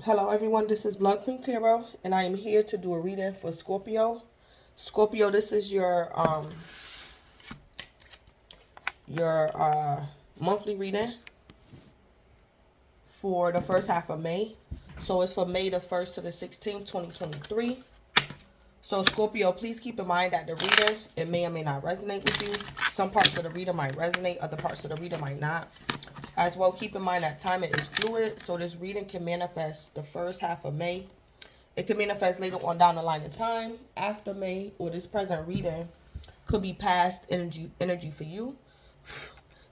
Hello everyone, this is Blood Queen Tarot, and I am here to do a reading for Scorpio. Scorpio, this is your monthly reading for the first half of May. So it's for May the 1st to the 16th, 2023. So Scorpio, please keep in mind that the reading, it may or may not resonate with you. Some parts of the reading might resonate, other parts of the reading might not. As well, keep in mind that timing is fluid, so this reading can manifest the first half of May. It can manifest later on down the line in time, after May, or this present reading could be past energy for you.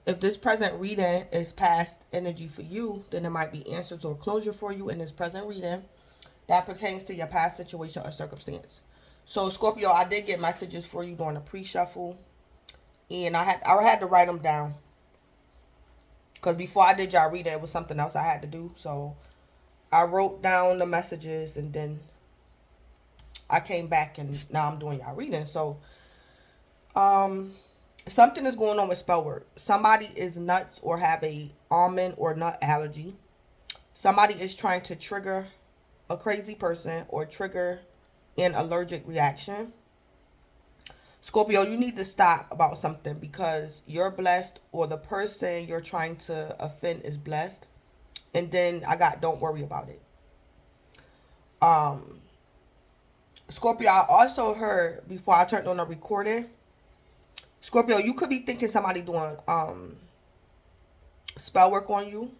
If this present reading is past energy for you, then there might be answers or closure for you in this present reading that pertains to your past situation or circumstance. So Scorpio, I did get messages for you during the pre-shuffle, and I had to write them down. Because before I did y'all reading, it was something else I had to do. So I wrote down the messages and then I came back and now I'm doing y'all reading. So something is going on with spell work. Somebody is nuts or have a almond or nut allergy. Somebody is trying to trigger a crazy person or trigger an allergic reaction. Scorpio, you need to stop about something because you're blessed or the person you're trying to offend is blessed. And then I got don't worry about it. Scorpio, I also heard before I turned on the recording, Scorpio, you could be thinking somebody doing spell work on you.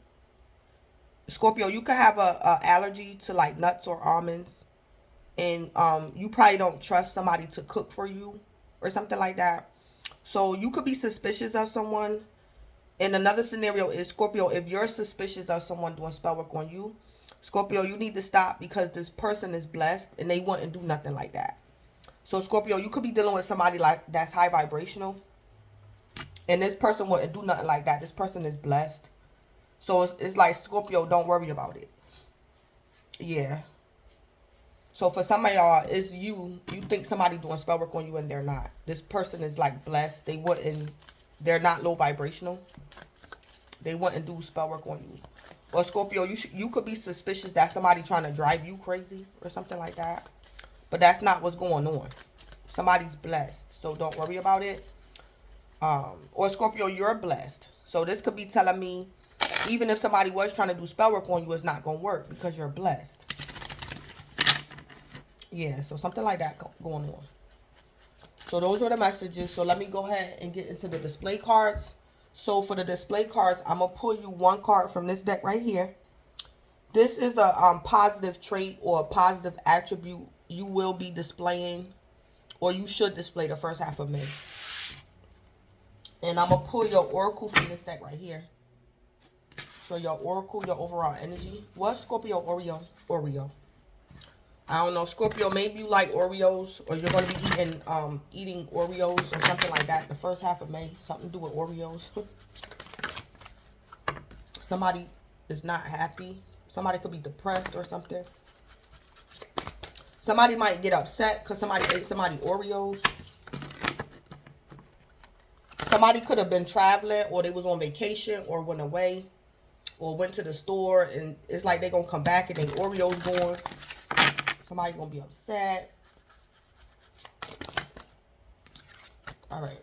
Scorpio, you could have a allergy to like nuts or almonds. And you probably don't trust somebody to cook for you or something like that. So you could be suspicious of someone. And another scenario is, Scorpio, if you're suspicious of someone doing spell work on you, Scorpio, you need to stop because this person is blessed and they wouldn't do nothing like that. So Scorpio, you could be dealing with somebody like that's high vibrational. And this person wouldn't do nothing like that. This person is blessed. So it's like, Scorpio, don't worry about it. Yeah. So for some of y'all, it's you think somebody doing spell work on you and they're not. This person is like blessed. They're not low vibrational. They wouldn't do spell work on you. Or Scorpio, you could be suspicious that somebody trying to drive you crazy or something like that. But that's not what's going on. Somebody's blessed. So don't worry about it. Or Scorpio, you're blessed. So this could be telling me, even if somebody was trying to do spell work on you, it's not going to work because you're blessed. Yeah, so something like that going on. So those are the messages. So let me go ahead and get into the display cards. So for the display cards, I'm going to pull you one card from this deck right here. This is a positive trait or a positive attribute you will be displaying, or you should display the first half of May. And I'm going to pull your oracle from this deck right here. So your oracle, your overall energy. What's Scorpio Oreo? I don't know, Scorpio, maybe you like Oreos, or you're going to be eating Oreos or something like that the first half of May. Something to do with Oreos. Somebody is not happy. Somebody could be depressed or something. Somebody might get upset because somebody ate somebody Oreos. Somebody could have been traveling, or they was on vacation, or went away, or went to the store, and it's like they're going to come back and they Oreos gone. Somebody's going to be upset. All right.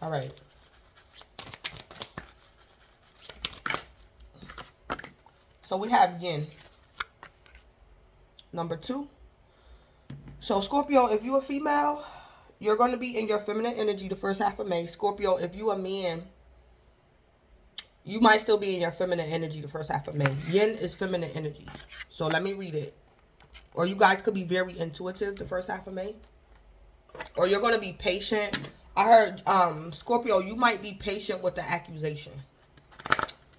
All right. So we have yin. Number 2. So Scorpio, if you're a female, you're going to be in your feminine energy the first half of May. Scorpio, if you're a man, you might still be in your feminine energy the first half of May. Yin is feminine energy. So let me read it. Or you guys could be very intuitive the first half of May. Or you're going to be patient. I heard, Scorpio, you might be patient with the accusation.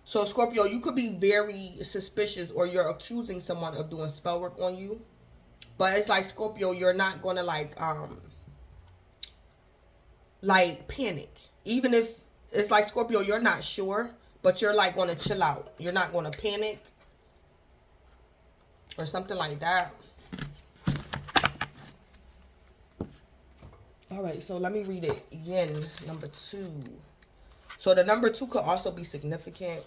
So Scorpio, you could be very suspicious, or you're accusing someone of doing spell work on you. But it's like, Scorpio, you're not going to like panic. Even if it's like, Scorpio, you're not sure. But you're like going to chill out. You're not going to panic. Or something like that. Alright, so let me read it. Yin, number 2. So the number 2 could also be significant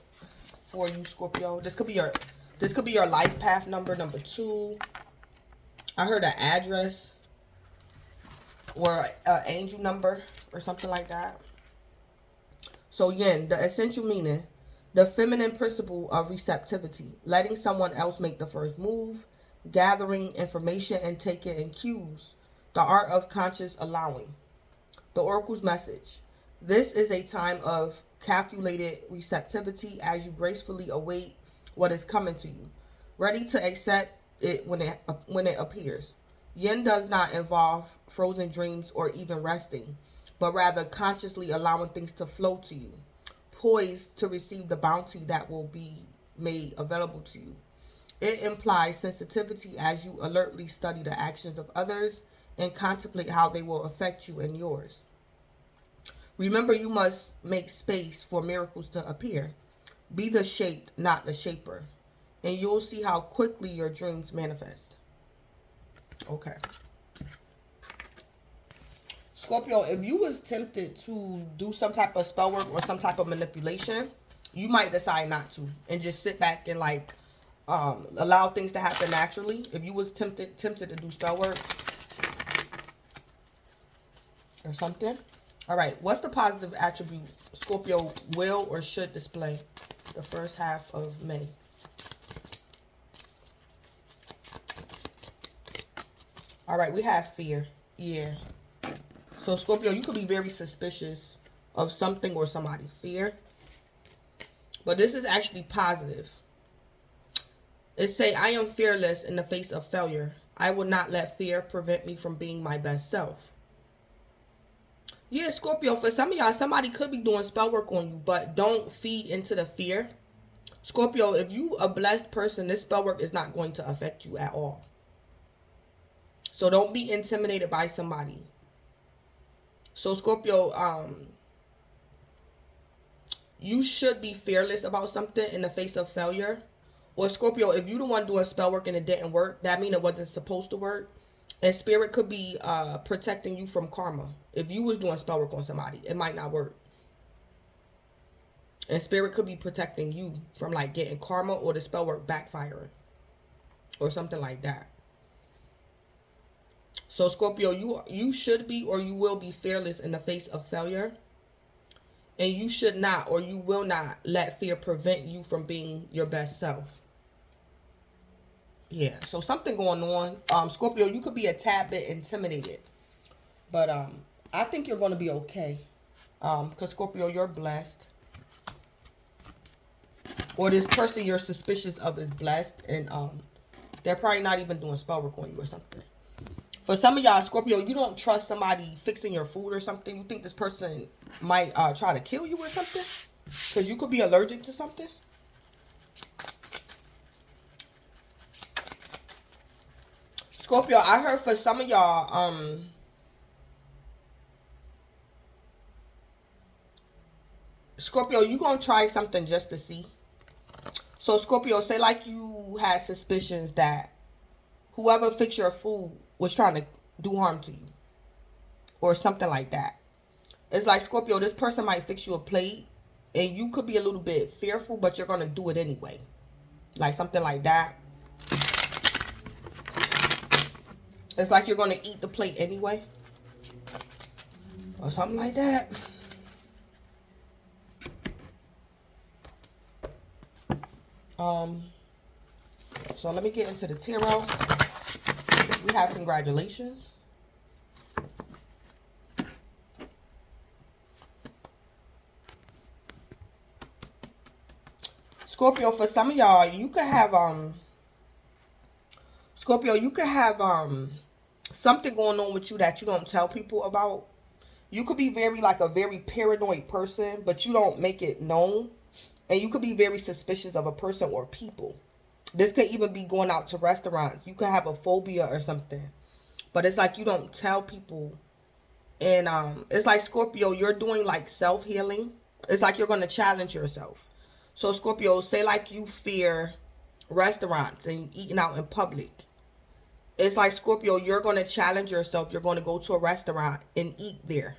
for you, Scorpio. This could be your life path number, number 2. I heard an address or an angel number or something like that. So yin, the essential meaning, the feminine principle of receptivity, letting someone else make the first move, gathering information and taking in cues, the art of conscious allowing. The oracle's message, this is a time of calculated receptivity as you gracefully await what is coming to you, ready to accept it when it appears. Yin does not involve frozen dreams or even resting, but rather consciously allowing things to flow to you, poised to receive the bounty that will be made available to you. It implies sensitivity as you alertly study the actions of others and contemplate how they will affect you and yours. Remember, you must make space for miracles to appear. Be the shaped, not the shaper. And you'll see how quickly your dreams manifest. Okay. Scorpio, if you was tempted to do some type of spell work or some type of manipulation, you might decide not to and just sit back and like allow things to happen naturally. If you was tempted to do spell work or something. All right, what's the positive attribute Scorpio will or should display the first half of May? All right, we have fear. Yeah. So Scorpio, you could be very suspicious of something or somebody. Fear. But this is actually positive. It say, I am fearless in the face of failure. I will not let fear prevent me from being my best self. Yeah, Scorpio, for some of y'all, somebody could be doing spell work on you, but don't feed into the fear. Scorpio, if you a blessed person, this spell work is not going to affect you at all. So don't be intimidated by somebody. So Scorpio, you should be fearless about something in the face of failure. Or Scorpio, if you the one doing spell work and it didn't work, that means it wasn't supposed to work. And spirit could be protecting you from karma. If you was doing spell work on somebody, it might not work. And spirit could be protecting you from like getting karma or the spell work backfiring. Or something like that. So Scorpio, you should be or you will be fearless in the face of failure. And you should not or you will not let fear prevent you from being your best self. Yeah, so something going on. Scorpio, you could be a tad bit intimidated. But I think you're going to be okay. Because Scorpio, you're blessed. Or this person you're suspicious of is blessed. And they're probably not even doing spell work on you or something. For some of y'all, Scorpio, you don't trust somebody fixing your food or something. You think this person might try to kill you or something. Because you could be allergic to something. Scorpio, I heard for some of y'all, Scorpio, you gonna try something just to see. So Scorpio, say like you had suspicions that whoever fixed your food was trying to do harm to you. Or something like that. It's like, Scorpio, this person might fix you a plate. And you could be a little bit fearful, but you're gonna do it anyway. Like something like that. It's like you're gonna eat the plate anyway. Or something like that. So let me get into the tarot. We have congratulations. Scorpio, for some of y'all, you could have Scorpio, you could have something going on with you that you don't tell people about. You could be a very paranoid person, but you don't make it known. And you could be very suspicious of a person or people. This could even be going out to restaurants. You could have a phobia or something. But it's like you don't tell people. And it's like, Scorpio, you're doing like self-healing. It's like you're going to challenge yourself. So Scorpio, say like you fear restaurants and eating out in public. It's like, Scorpio, you're going to challenge yourself. You're going to go to a restaurant and eat there.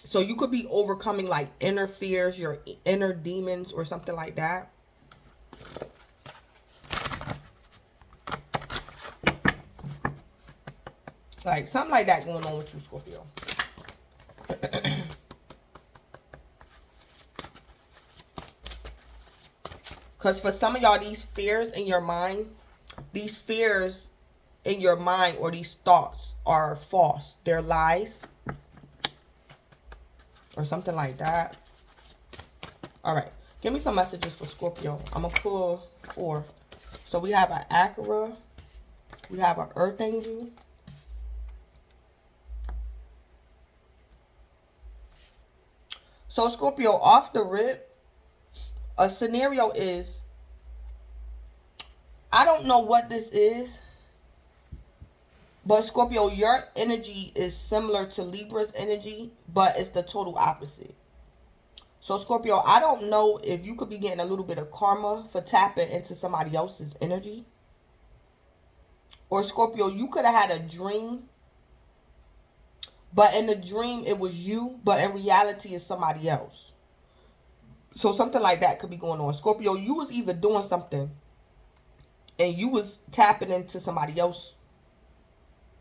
So you could be overcoming like inner fears, your inner demons or something like that. Like something like that going on with you, Scorpio. Because for some of y'all, these fears in your mind, these fears in your mind or these thoughts are false. They're lies. Or something like that. Alright. Give me some messages for Scorpio. I'm going to pull 4. So we have an Acura. We have an Earth Angel. So Scorpio, off the rip, a scenario is, I don't know what this is, but Scorpio, your energy is similar to Libra's energy, but it's the total opposite. So Scorpio, I don't know if you could be getting a little bit of karma for tapping into somebody else's energy. Or Scorpio, you could have had a dream, but in the dream it was you, but in reality it's somebody else. So something like that could be going on. Scorpio, you was either doing something and you was tapping into somebody else's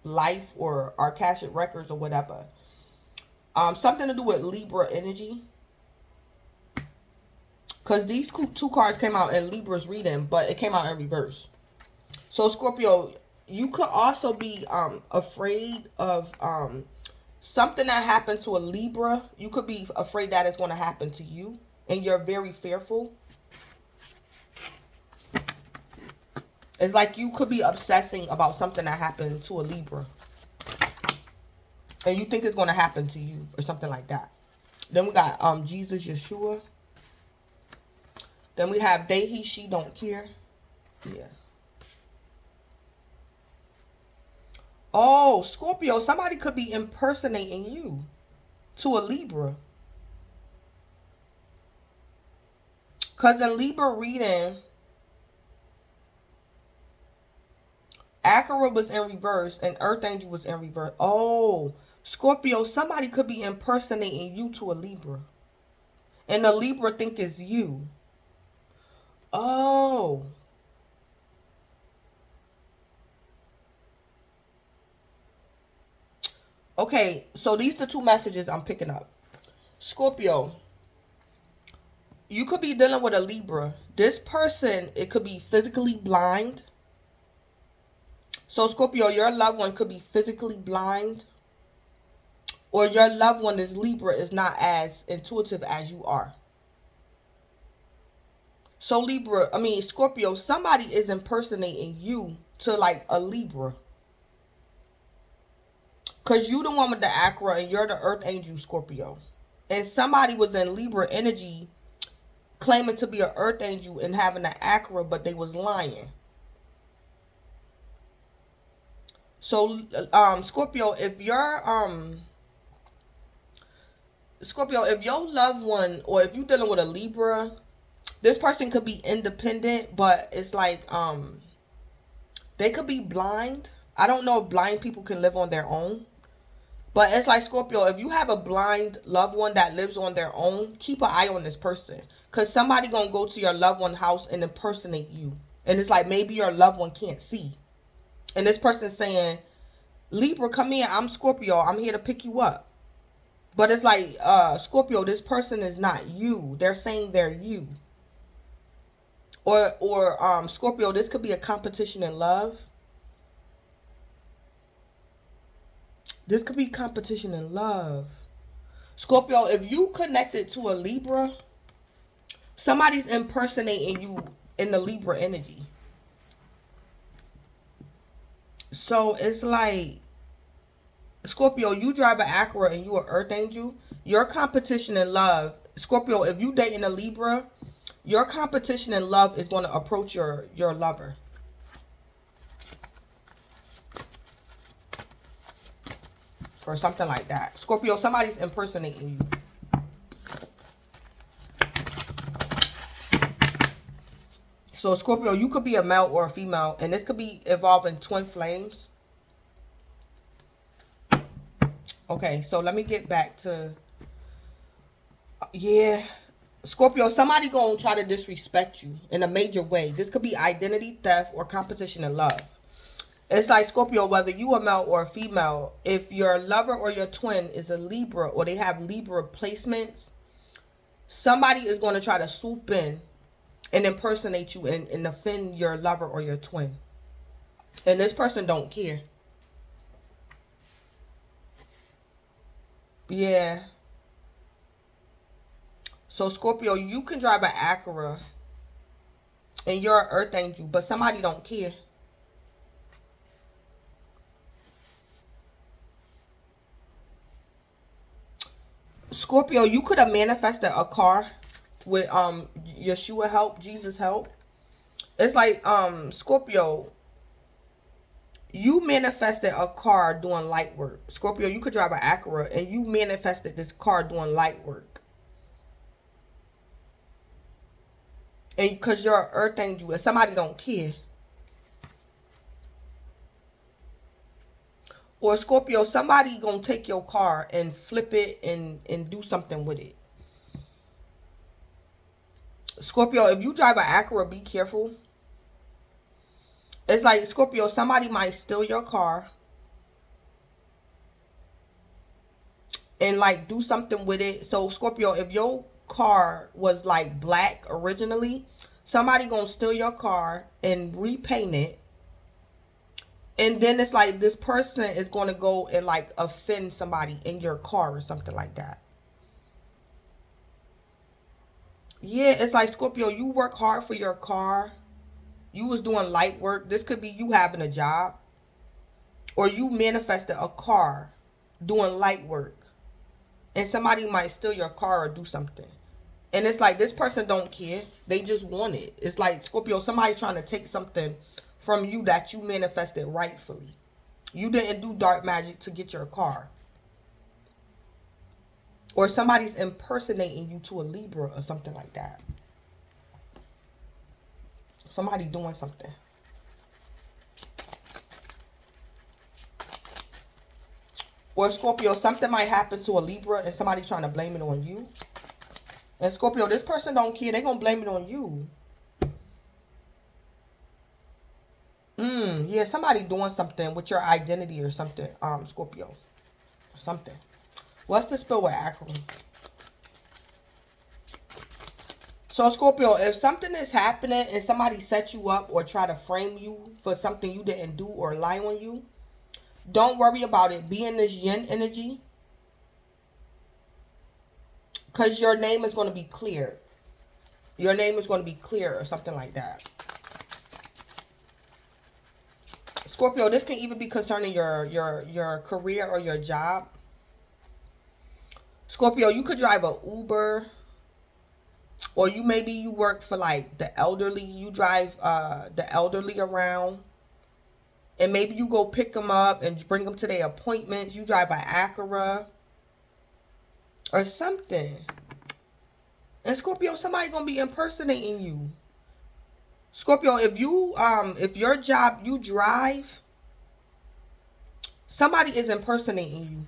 life or Akashic records or whatever. Something to do with Libra energy. Because these 2 cards came out in Libra's reading, but it came out in reverse. So Scorpio, you could also be afraid of something that happened to a Libra. You could be afraid that it's going to happen to you. And you're very fearful. It's like you could be obsessing about something that happened to a Libra. And you think it's going to happen to you or something like that. Then we got Jesus, Yeshua. Then we have they, he, she, don't care. Yeah. Oh, Scorpio, somebody could be impersonating you to a Libra. Because in Libra reading, Acura was in reverse and Earth Angel was in reverse. Oh, Scorpio, somebody could be impersonating you to a Libra. And the Libra think it's you. Oh. Okay, so these are the 2 messages I'm picking up. Scorpio, you could be dealing with a Libra. This person, it could be physically blind. So Scorpio, your loved one could be physically blind. Or your loved one is Libra, is not as intuitive as you are. So Scorpio, somebody is impersonating you to like a Libra. Because you the one with the Acura and you're the Earth Angel, Scorpio. And somebody was in Libra energy claiming to be an Earth Angel and having an Acura, but they was lying. So, Scorpio, if your loved one, or if you're dealing with a Libra, this person could be independent, but it's like, they could be blind. I don't know if blind people can live on their own. But it's like, Scorpio, if you have a blind loved one that lives on their own, keep an eye on this person. Because somebody going to go to your loved one's house and impersonate you. And it's like, maybe your loved one can't see. And this person's saying, Libra, come here. I'm Scorpio. I'm here to pick you up. But it's like, Scorpio, this person is not you. They're saying they're you. Or Scorpio, this could be a competition in love. This could be competition in love. Scorpio, if you connected to a Libra, somebody's impersonating you in the Libra energy. So it's like, Scorpio, you drive an Acura and you an Earth Angel. Your competition in love, Scorpio, if you dating a Libra, your competition in love is going to approach your lover. Or something like that. Scorpio, somebody's impersonating you. So Scorpio, you could be a male or a female. And this could be involving twin flames. Okay, so let me get back to Yeah. Scorpio, somebody gonna try to disrespect you in a major way. This could be identity theft or competition in love. It's like Scorpio, whether you a male or a female, if your lover or your twin is a Libra or they have Libra placements, somebody is going to try to swoop in and impersonate you and offend your lover or your twin. And this person don't care. Yeah. So Scorpio, you can drive an Acura and you're an earth angel, but somebody don't care. Scorpio, you could have manifested a car with Yeshua help, Jesus help. It's like Scorpio, you manifested a car doing light work. Scorpio, you could drive an Acura and you manifested this car doing light work. And because you're an earth angel and somebody don't care. Or Scorpio, somebody gonna take your car and flip it and do something with it. Scorpio, if you drive an Acura, be careful. It's like Scorpio, somebody might steal your car and like do something with it. So Scorpio, if your car was like black originally, somebody gonna steal your car and repaint it. And then it's like this person is gonna go and like offend somebody in your car or something like that. Yeah, it's like Scorpio, you work hard for your car. You was doing light work. This could be you having a job. Or you manifested a car doing light work. And somebody might steal your car or do something. And it's like this person don't care. They just want it. It's like Scorpio, somebody trying to take something from you that you manifested rightfully. You didn't do dark magic to get your car. Or somebody's impersonating you to a Libra or something like that. Somebody doing something. Or Scorpio, something might happen to a Libra and somebody trying to blame it on you. And Scorpio, this person don't care. They gonna blame it on you. Yeah, somebody doing something with your identity or something. Scorpio. Something. What's the spell with acronym? So Scorpio, if something is happening and somebody set you up or try to frame you for something you didn't do or lie on you, don't worry about it. Be in this yin energy. Because your name is going to be clear. Your name is going to be clear or something like that. Scorpio, this can even be concerning your career or your job. Scorpio, you could drive a Uber. Or maybe you work for like the elderly. You drive the elderly around. And maybe you go pick them up and bring them to their appointments. You drive an Acura. Or something. And Scorpio, somebody gonna be impersonating you. Scorpio, if your job you drive, somebody is impersonating you.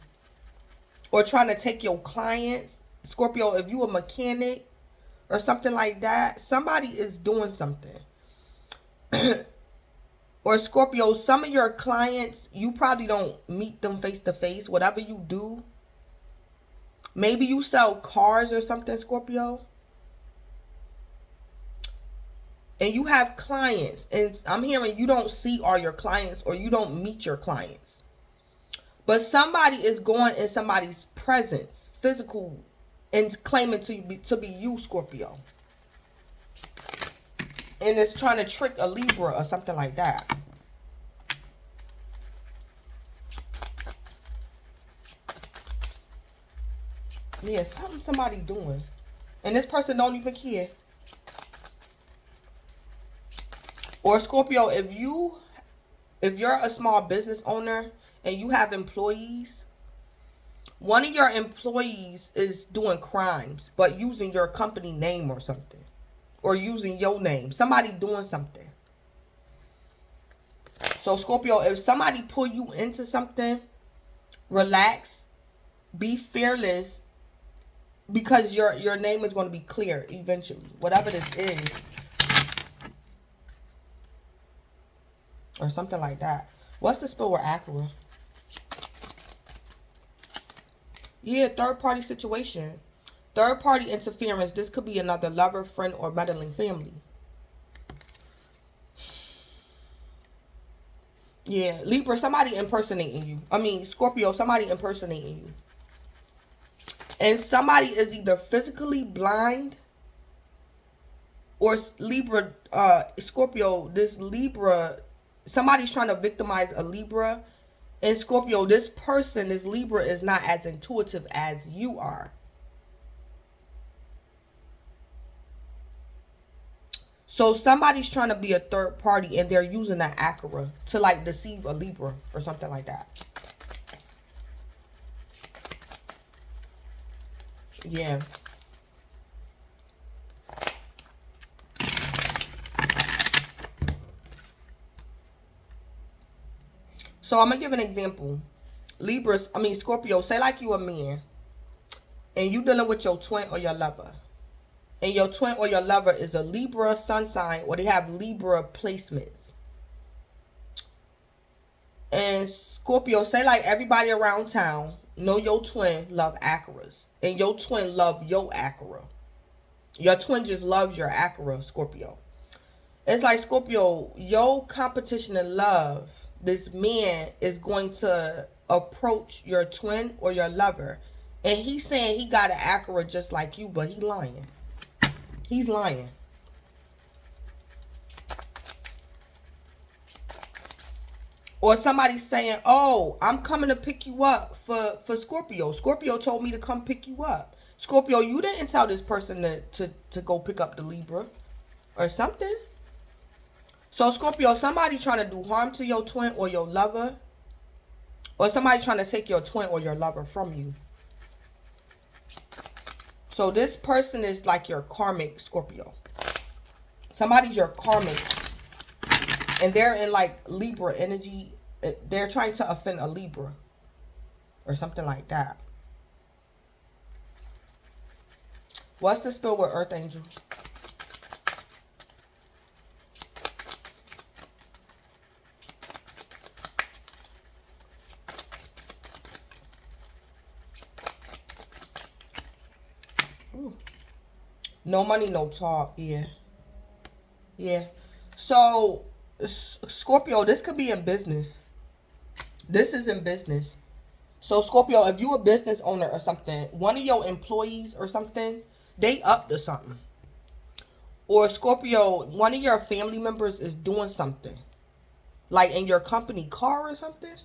Or trying to take your clients. Scorpio, if you a mechanic or something like that, somebody is doing something. Or Scorpio, some of your clients, you probably don't meet them face to face. Whatever you do, maybe you sell cars or something, Scorpio. And you have clients. And I'm hearing you don't see all your clients or you don't meet your clients. But somebody is going in somebody's presence, physical, and claiming to be you, Scorpio. And it's trying to trick a Libra or something like that. Yeah, something somebody doing. And this person don't even care. Or Scorpio, if you're a small business owner and you have employees, one of your employees is doing crimes, but using your company name or something. Or using your name. Somebody doing something. So Scorpio, if somebody pull you into something, relax, be fearless, because your name is going to be clear eventually, whatever this is, or something like that. What's the spell with Acura? Yeah, third party situation. Third party interference. This could be another lover, friend, or meddling family. Yeah, Libra, somebody impersonating you. I mean, Scorpio, somebody impersonating you. And somebody is either physically blind or Libra, Scorpio, this Libra, somebody's trying to victimize a Libra. And Scorpio, this person, this Libra, is not as intuitive as you are. So somebody's trying to be a third party and they're using that Acura to like deceive a Libra or something like that. Yeah. So I'm going to give an example. Libras, I mean Scorpio, say like you a man and you dealing with your twin or your lover. And your twin or your lover is a Libra sun sign or they have Libra placements. And Scorpio, say like everybody around town know your twin love Acuras. And your twin love your Acura. Your twin just loves your Acura, Scorpio. It's like Scorpio, your competition in love, this man is going to approach your twin or your lover. And he's saying he got an Acura just like you, but he lying. He's lying. Or somebody's saying, oh, I'm coming to pick you up for Scorpio. Scorpio told me to come pick you up. Scorpio, you didn't tell this person to go pick up the Libra or something. So Scorpio, somebody trying to do harm to your twin or your lover. Or somebody trying to take your twin or your lover from you. So this person is like your karmic, Scorpio. Somebody's your karmic. And they're in like Libra energy. They're trying to offend a Libra. Or something like that. What's the spell with Earth Angel? Ooh. No money, no talk. Yeah. Yeah. So, Scorpio, this could be in business. This is in business. So, Scorpio, if you a business owner or something, one of your employees or something, they up to something. Or, Scorpio, one of your family members is doing something. Like in your company car or something.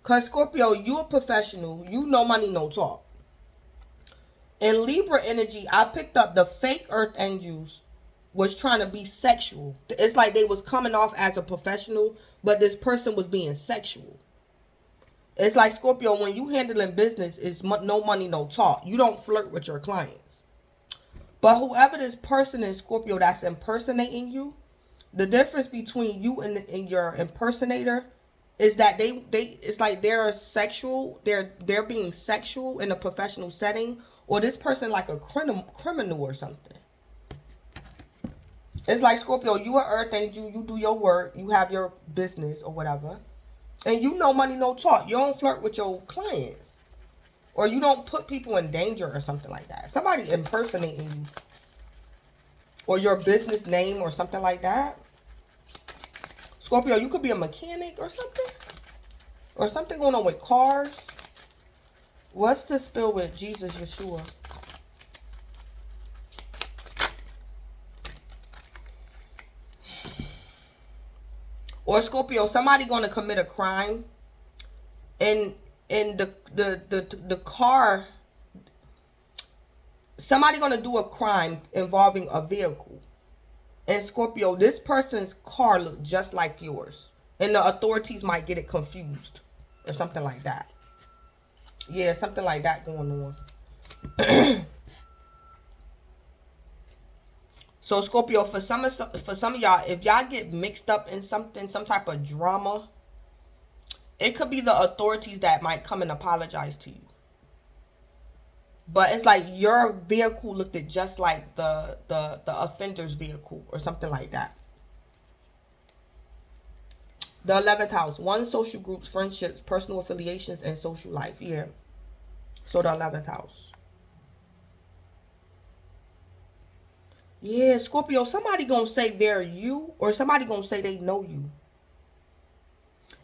Because, Scorpio, you a professional. You no money, no talk. In Libra energy, I picked up the fake Earth Angels was trying to be sexual. It's like they was coming off as a professional, but this person was being sexual. It's like Scorpio, when you handling business, it's no money, no talk. You don't flirt with your clients. But whoever this person is, Scorpio, that's impersonating you, the difference between you and your impersonator is that they it's like they're sexual. They're being sexual in a professional setting, or this person like a criminal or something. It's like Scorpio, you are Earth Angel, you do your work, you have your business or whatever. And you no money, no talk. You don't flirt with your clients. Or you don't put people in danger or something like that. Somebody impersonating you. Or your business name or something like that. Scorpio, you could be a mechanic or something. Or something going on with cars. What's the spell with Jesus Yeshua? Or Scorpio, somebody going to commit a crime, and the car, somebody going to do a crime involving a vehicle. And Scorpio, this person's car look just like yours, and the authorities might get it confused or something like that. Yeah, something like that going on. So Scorpio, for some of y'all, if y'all get mixed up in something, some type of drama, it could be the authorities that might come and apologize to you. But it's like your vehicle looked at just like the offender's vehicle or something like that. The 11th house, one, social groups, friendships, personal affiliations, and social life. Yeah. So the 11th house. Yeah, Scorpio, somebody gonna say they're you, or somebody gonna say they know you.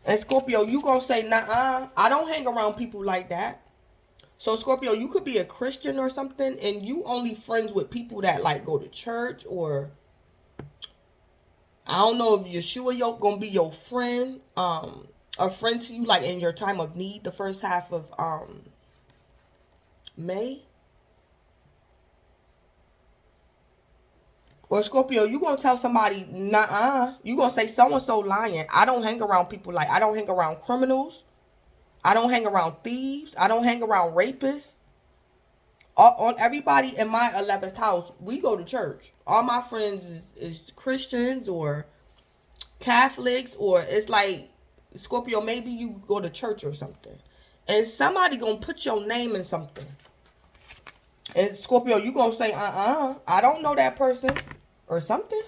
And Scorpio, you gonna say, nah, I don't hang around people like that. So Scorpio, you could be a Christian or something, and you only friends with people that like go to church, or I don't know if Yeshua gonna be your friend, a friend to you like in your time of need, the first half of May. Or Scorpio, you gonna tell somebody, nah, you gonna say so and so lying. I don't hang around people like I don't hang around criminals. I don't hang around thieves. I don't hang around rapists. On everybody in my 11th house, we go to church. All my friends is Christians or Catholics, or it's like Scorpio, maybe you go to church or something. And somebody gonna put your name in something. And Scorpio, you gonna say, I don't know that person or something.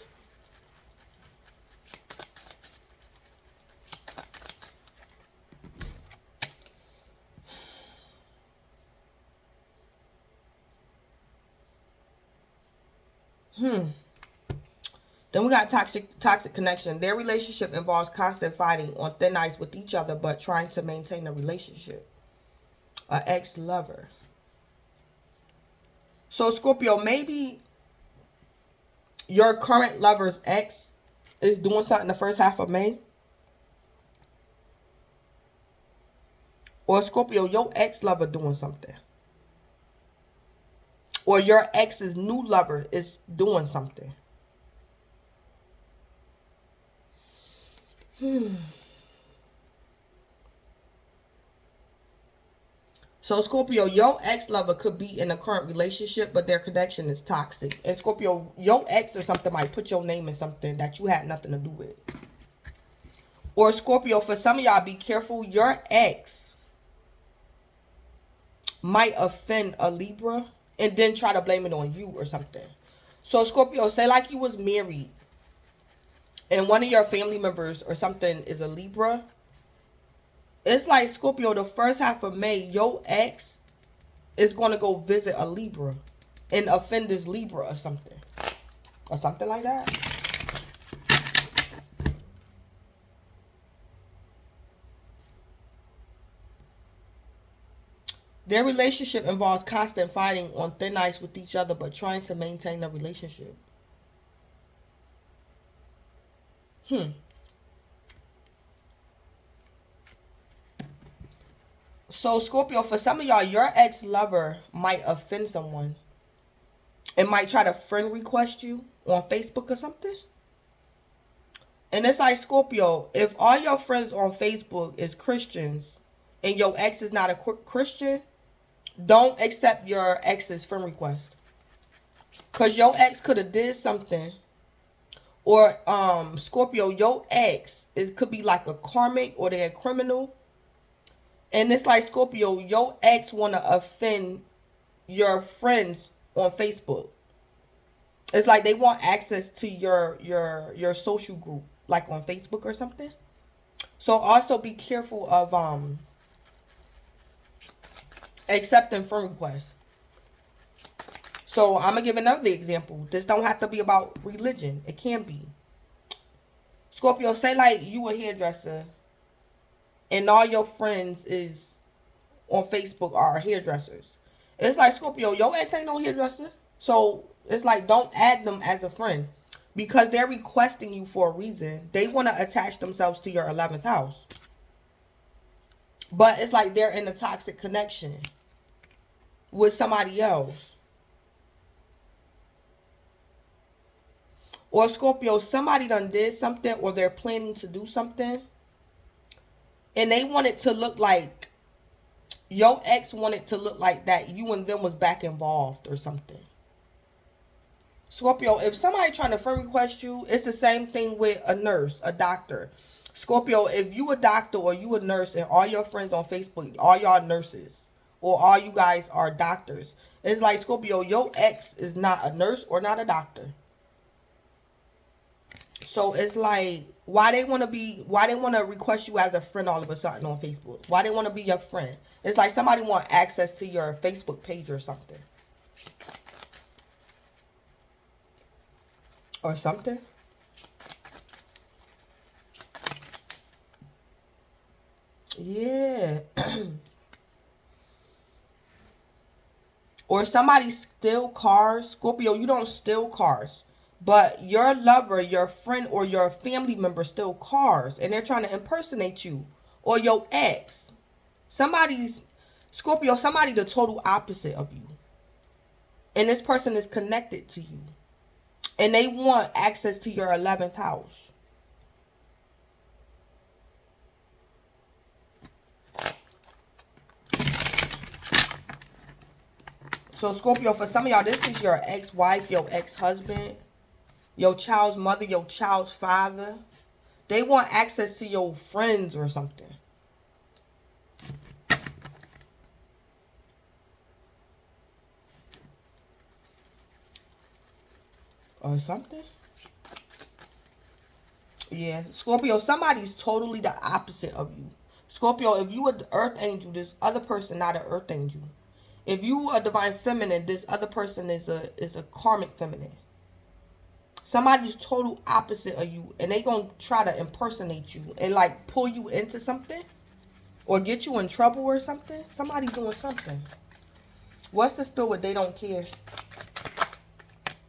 Then we got toxic connection. Their relationship involves constant fighting on thin ice with each other, but trying to maintain a relationship. An ex-lover. So Scorpio, maybe your current lover's ex is doing something the first half of May. Or Scorpio, your ex-lover doing something. Or your ex's new lover is doing something. So Scorpio, your ex-lover could be in a current relationship, but their connection is toxic. And Scorpio, your ex or something might put your name in something that you had nothing to do with. Or Scorpio, for some of y'all, be careful. Your ex might offend a Libra and then try to blame it on you or something. So Scorpio, say like you was married and one of your family members or something is a Libra. It's like Scorpio, the first half of May, your ex is going to go visit a Libra and offend this Libra or something. Or something like that. Their relationship involves constant fighting on thin ice with each other, but trying to maintain the relationship. So Scorpio, for some of y'all, your ex-lover might offend someone. It might try to friend request you on Facebook or something. And it's like Scorpio, if all your friends on Facebook is Christians and your ex is not a Christian, don't accept your ex's friend request. Because your ex could have did something. Or Scorpio, your ex could be like a karmic or they're a criminal. And it's like Scorpio, your ex want to offend your friends on Facebook. It's like they want access to your social group, like on Facebook or something. So also be careful of accepting friend requests. So I'm gonna give another example. This don't have to be about religion. It can be. Scorpio, say like you a hairdresser and all your friends is on Facebook are hairdressers. It's like Scorpio, your ex ain't no hairdresser. So it's like don't add them as a friend. Because they're requesting you for a reason. They want to attach themselves to your 11th house. But it's like they're in a toxic connection with somebody else. Or Scorpio, somebody done did something or they're planning to do something. And they want it to look like, your ex wanted to look like that you and them was back involved or something. Scorpio, if somebody trying to friend request you, it's the same thing with a nurse, a doctor. Scorpio, if you a doctor or you a nurse and all your friends on Facebook, all y'all nurses, or all you guys are doctors. It's like, Scorpio, your ex is not a nurse or not a doctor. So it's like, why they want to request you as a friend all of a sudden on Facebook? Why they want to be your friend? It's like somebody want access to your Facebook page or something. Or something. Yeah. Or somebody steal cars. Scorpio, you don't steal cars. But your lover, your friend, or your family member steal cars. And they're trying to impersonate you. Or your ex. Somebody's, Scorpio, somebody the total opposite of you. And this person is connected to you. And they want access to your 11th house. So, Scorpio, for some of y'all, this is your ex-wife, your ex-husband, your child's mother, your child's father. They want access to your friends or something. Or something. Yeah, Scorpio, somebody's totally the opposite of you. Scorpio, if you are the earth angel, this other person not an earth angel. If you are divine feminine, this other person is a karmic feminine. Somebody's total opposite of you, and they gonna try to impersonate you and like pull you into something or get you in trouble or something. Somebody doing something. What's the spill with they don't care?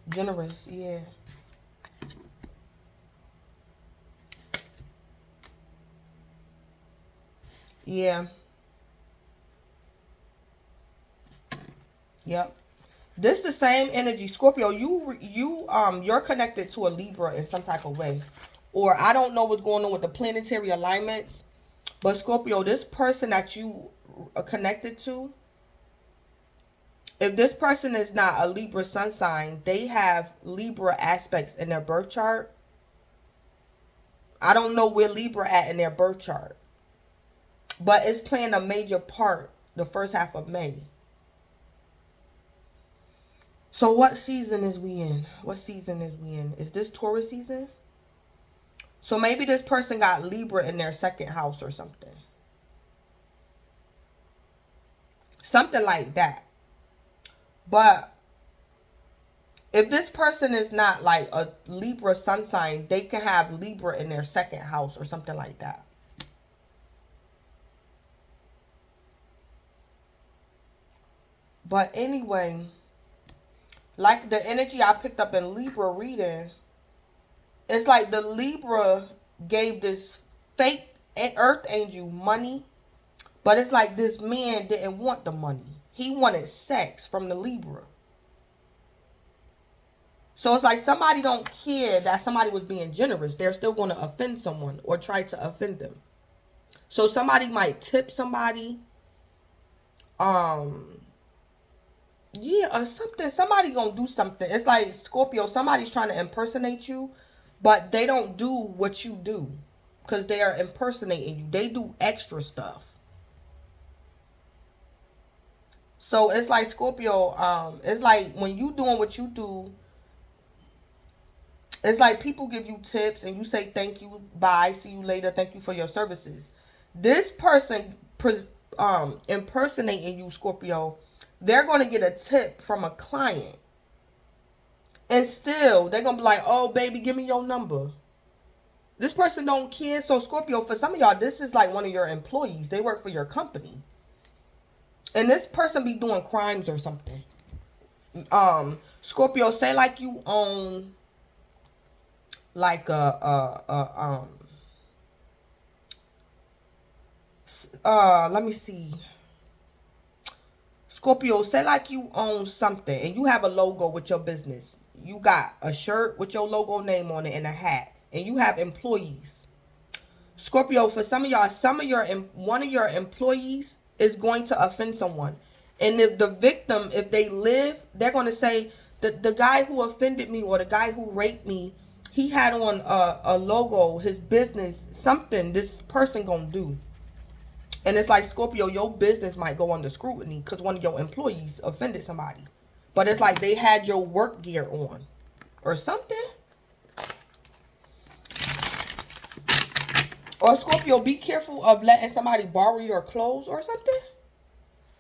Generous, yeah. Yeah. Yep. This the same energy, Scorpio. You're connected to a Libra in some type of way, or I don't know what's going on with the planetary alignments. But Scorpio, this person that you are connected to, if this person is not a Libra sun sign, they have Libra aspects in their birth chart. I don't know where Libra at in their birth chart, but it's playing a major part the first half of May. So what season is we in? What season is we in? Is this Taurus season? So maybe this person got Libra in their second house or something. Something like that. But if this person is not like a Libra sun sign, they can have Libra in their second house or something like that. But anyway, like the energy I picked up in Libra reading, it's like the Libra gave this fake earth angel money, but it's like this man didn't want the money. He wanted sex from the Libra. So it's like somebody don't care that somebody was being generous. They're still going to offend someone or try to offend them. So somebody might tip somebody. Yeah, or something. Somebody gonna do something. It's like, Scorpio, somebody's trying to impersonate you, but they don't do what you do because they are impersonating you. They do extra stuff. So it's like, Scorpio, it's like when you doing what you do, it's like people give you tips and you say thank you, bye, see you later, thank you for your services. This person impersonating you, Scorpio, they're going to get a tip from a client. And still, they're going to be like, oh, baby, give me your number. This person don't care. So, Scorpio, for some of y'all, this is like one of your employees. They work for your company. And this person be doing crimes or something. Scorpio, say like you own like let me see. Scorpio, say like you own something and you have a logo with your business. You got a shirt with your logo name on it and a hat, and you have employees. Scorpio, for some of y'all, one of your employees is going to offend someone. And if the victim, if they live, they're going to say, the guy who offended me or the guy who raped me, he had on a logo, his business, something this person going to do. And it's like, Scorpio, your business might go under scrutiny because one of your employees offended somebody. But it's like they had your work gear on or something. Or Scorpio, be careful of letting somebody borrow your clothes or something.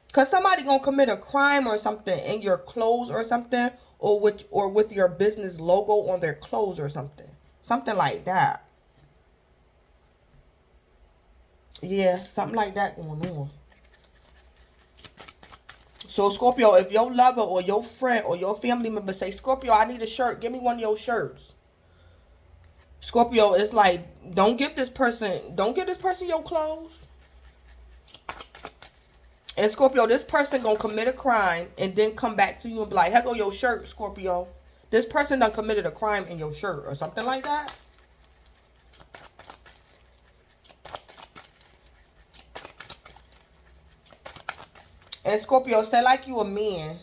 Because somebody going to commit a crime or something in your clothes or something. Or with your business logo on their clothes or something. Something like that. Yeah, something like that going on. So, Scorpio, if your lover or your friend or your family member say, Scorpio, I need a shirt. Give me one of your shirts. Scorpio, it's like, don't give this person your clothes. And Scorpio, this person gonna commit a crime and then come back to you and be like, here go your shirt, Scorpio. This person done committed a crime in your shirt or something like that. And Scorpio, say like you a man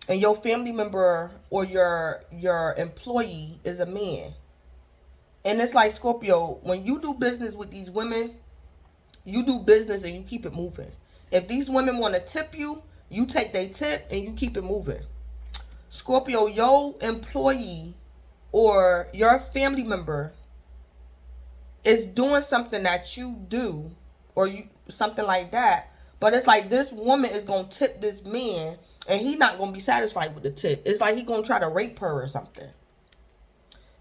and your family member or your employee is a man. And it's like, Scorpio, when you do business with these women, you do business and you keep it moving. If these women want to tip you, you take their tip and you keep it moving. Scorpio, your employee or your family member is doing something that you do or you something like that, but it's like this woman is gonna tip this man and he not gonna be satisfied with the tip. It's like he gonna try to rape her or something.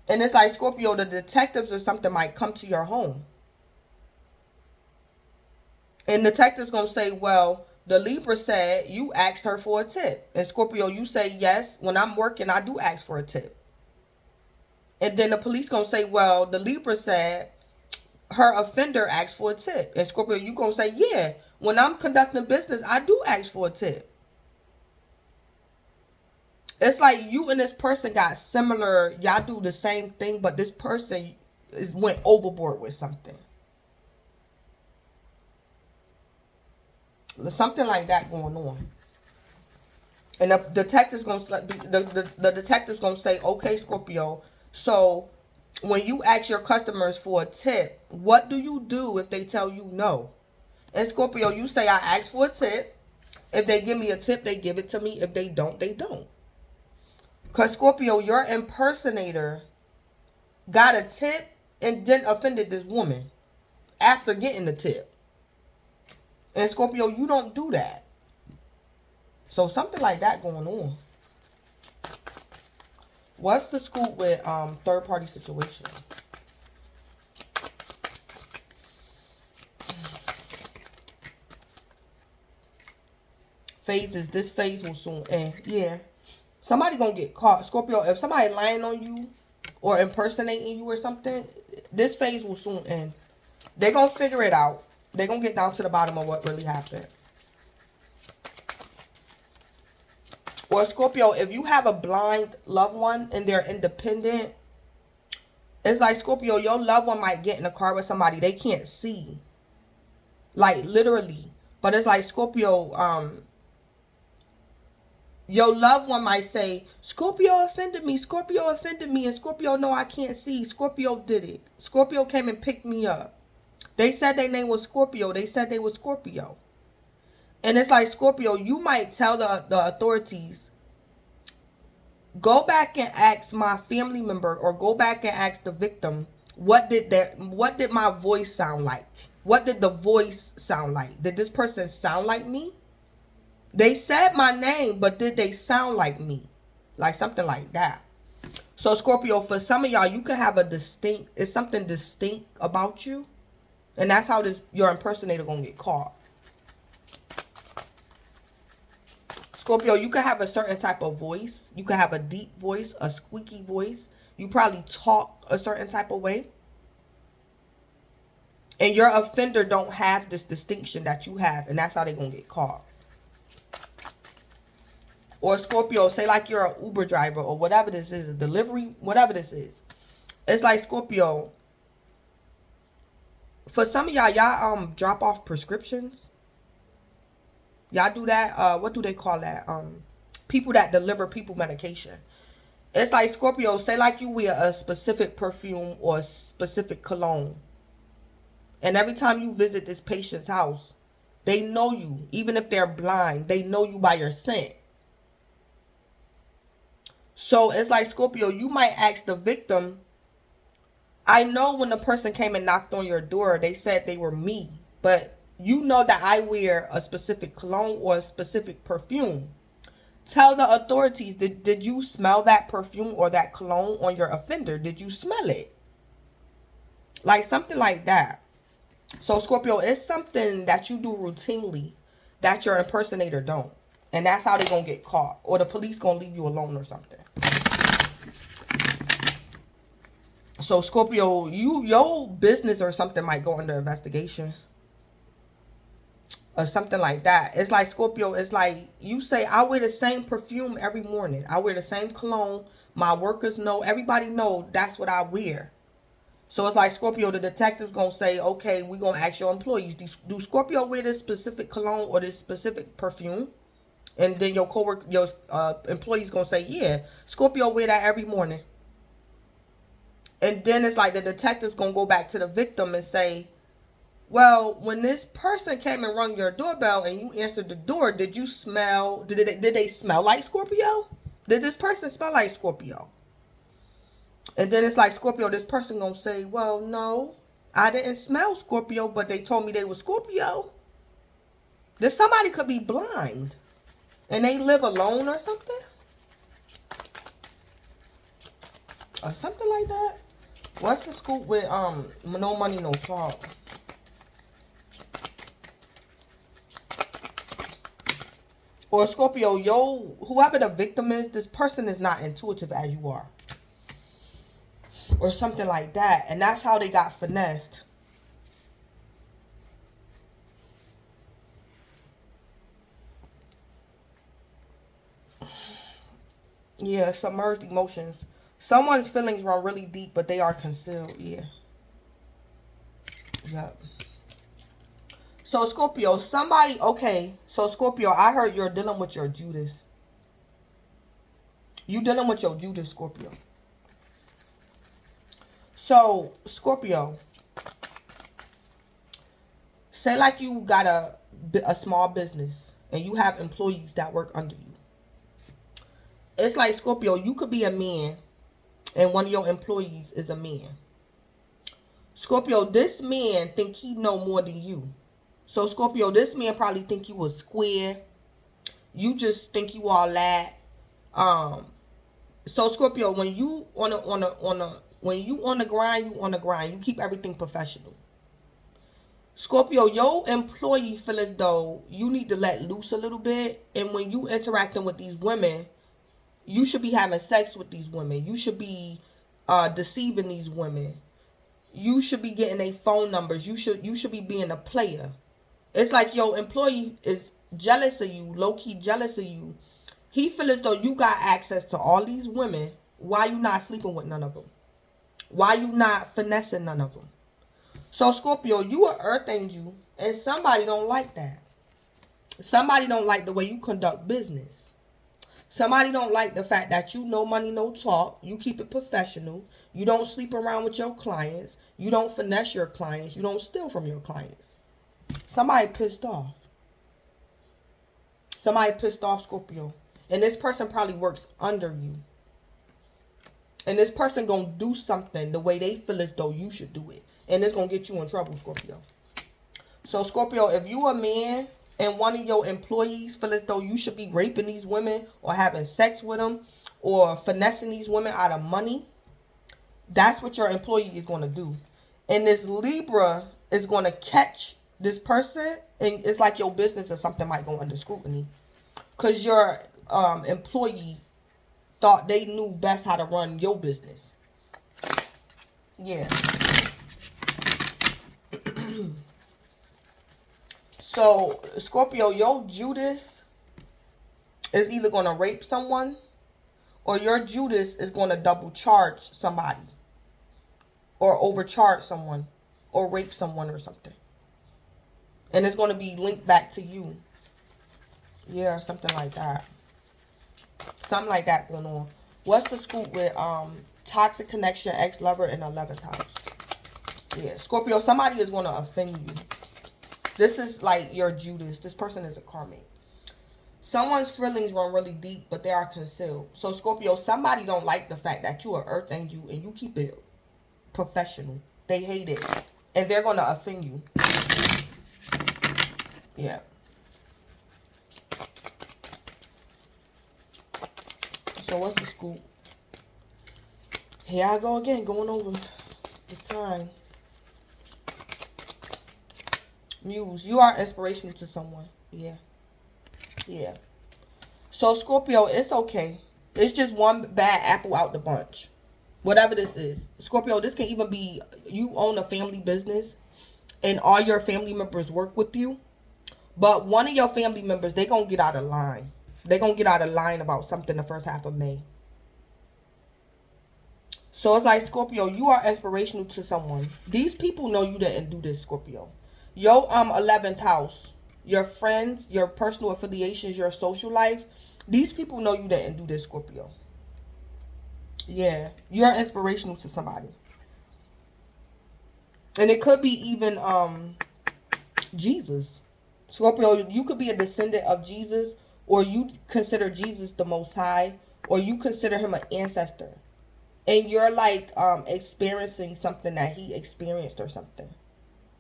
And it's like, Scorpio, the detectives or something might come to your home. And the detective's gonna say, well, the Libra said you asked her for a tip. And Scorpio, you say, yes, when I'm working, I do ask for a tip. And then the police gonna say, well, the Libra said her offender asked for a tip. And Scorpio, you gonna say, yeah, when I'm conducting business, I do ask for a tip. It's like you and this person got similar, y'all do the same thing, but this person went overboard with something. Something like that going on. And the detective's gonna the detective's gonna say, okay, Scorpio, so when you ask your customers for a tip, what do you do if they tell you no? And Scorpio, you say, I asked for a tip. If they give me a tip, they give it to me. If they don't, they don't. Because Scorpio, your impersonator got a tip and then offended this woman after getting the tip. And Scorpio, you don't do that. So something like that going on. What's the scoop with third party situation? Phases. This phase will soon end. Yeah. Somebody gonna get caught. Scorpio, if somebody lying on you or impersonating you or something, this phase will soon end. They're gonna figure it out. They're gonna get down to the bottom of what really happened. Or Scorpio, if you have a blind loved one and they're independent, it's like, Scorpio, your loved one might get in a car with somebody they can't see. Like, literally. But it's like, Scorpio, your loved one might say, Scorpio offended me, and Scorpio, no, I can't see. Scorpio did it. Scorpio came and picked me up. They said their name was Scorpio. They said they were Scorpio. And it's like, Scorpio, you might tell the authorities, go back and ask my family member or go back and ask the victim, what did my voice sound like? What did the voice sound like? Did this person sound like me? They said my name, but did they sound like me? Like something like that. So Scorpio, for some of y'all, you can have it's something distinct about you. And that's how your impersonator gonna get caught. Scorpio, you can have a certain type of voice. You can have a deep voice, a squeaky voice. You probably talk a certain type of way. And your offender don't have this distinction that you have. And that's how they gonna get caught. Or Scorpio, say like you're an Uber driver or whatever this is, a delivery, whatever this is. It's like, Scorpio, for some of y'all drop off prescriptions. Y'all do that. What do they call that? People that deliver people medication. It's like, Scorpio, say like you wear a specific perfume or a specific cologne. And every time you visit this patient's house, they know you. Even if they're blind, they know you by your scent. So it's like, Scorpio, you might ask the victim, I know when the person came and knocked on your door, they said they were me. But you know that I wear a specific cologne or a specific perfume. Tell the authorities, did you smell that perfume or that cologne on your offender? Did you smell it? Like something like that. So Scorpio, it's something that you do routinely that your impersonator don't. And that's how they gonna get caught. Or the police gonna leave you alone or something. So Scorpio, your business or something might go under investigation. Or something like that. It's like, Scorpio, it's like you say, I wear the same perfume every morning. I wear the same cologne. My workers know, everybody know that's what I wear. So it's like, Scorpio, the detective's going to say, okay, we're going to ask your employees, do Scorpio wear this specific cologne or this specific perfume? And then your coworker, your employee's going to say, yeah, Scorpio wear that every morning. And then it's like the detective's going to go back to the victim and say, well, when this person came and rung your doorbell and you answered the door, did you smell, did they smell like Scorpio? Did this person smell like Scorpio? And then it's like, Scorpio, this person gonna say, well, no, I didn't smell Scorpio, but they told me they were Scorpio. Then somebody could be blind and they live alone or something. Or something like that. What's the scoop with no money, no talk? Or Scorpio, whoever the victim is, this person is not intuitive as you are. Or something like that. And that's how they got finessed. Yeah, submerged emotions. Someone's feelings run really deep, but they are concealed. Yeah. Yep. So Scorpio, somebody, okay. So Scorpio, I heard you're dealing with your Judas. You dealing with your Judas, Scorpio. So Scorpio, say like you got a small business and you have employees that work under you. It's like, Scorpio, you could be a man and one of your employees is a man. Scorpio, this man think he know more than you. So Scorpio, this man probably think you a square. You just think you all that. So Scorpio, when you when you on the grind, you on the grind. You keep everything professional. Scorpio, your employee feel as though you need to let loose a little bit. And when you interacting with these women, you should be having sex with these women. You should be deceiving these women. You should be getting their phone numbers. You should be being a player. It's like your employee is jealous of you, low-key jealous of you. He feel as though you got access to all these women. Why you not sleeping with none of them? Why you not finessing none of them? So Scorpio, you an earth angel, and somebody don't like that. Somebody don't like the way you conduct business. Somebody don't like the fact that you no money, no talk. You keep it professional. You don't sleep around with your clients. You don't finesse your clients. You don't steal from your clients. Somebody pissed off. Somebody pissed off, Scorpio. And this person probably works under you. And this person gonna do something the way they feel as though you should do it. And it's gonna get you in trouble, Scorpio. So Scorpio, if you a man and one of your employees feel as though you should be raping these women or having sex with them or finessing these women out of money, that's what your employee is going to do. And this Libra is going to catch this person, and it's like your business or something might go under scrutiny. Because your employee thought they knew best how to run your business. Yeah. So, Scorpio, your Judas is either going to rape someone or your Judas is going to double charge somebody or overcharge someone or rape someone or something. And it's going to be linked back to you. Yeah, something like that. Something like that going on. What's the scoop with toxic connection, ex-lover, in 11th house? Yeah, Scorpio, somebody is going to offend you. This is like your Judas. This person is a karmic. Someone's feelings run really deep, but they are concealed. So, Scorpio, somebody don't like the fact that you are Earth Angel and you keep it professional. They hate it. And they're going to offend you. Yeah. So, what's the scoop? Here I go again, going over the time. Muse, you are inspirational to someone. Yeah. Yeah. So, Scorpio, it's okay. It's just one bad apple out the bunch. Whatever this is. Scorpio, this can even be you own a family business and all your family members work with you. But one of your family members, they going to get out of line. They going to get out of line about something the first half of May. So it's like, Scorpio, you are inspirational to someone. These people know you didn't do this, Scorpio. Your 11th house, your friends, your personal affiliations, your social life, these people know you didn't do this, Scorpio. Yeah, you're inspirational to somebody. And it could be even Jesus. Scorpio, you could be a descendant of Jesus, or you consider Jesus the Most High, or you consider him an ancestor. And you're like experiencing something that he experienced or something.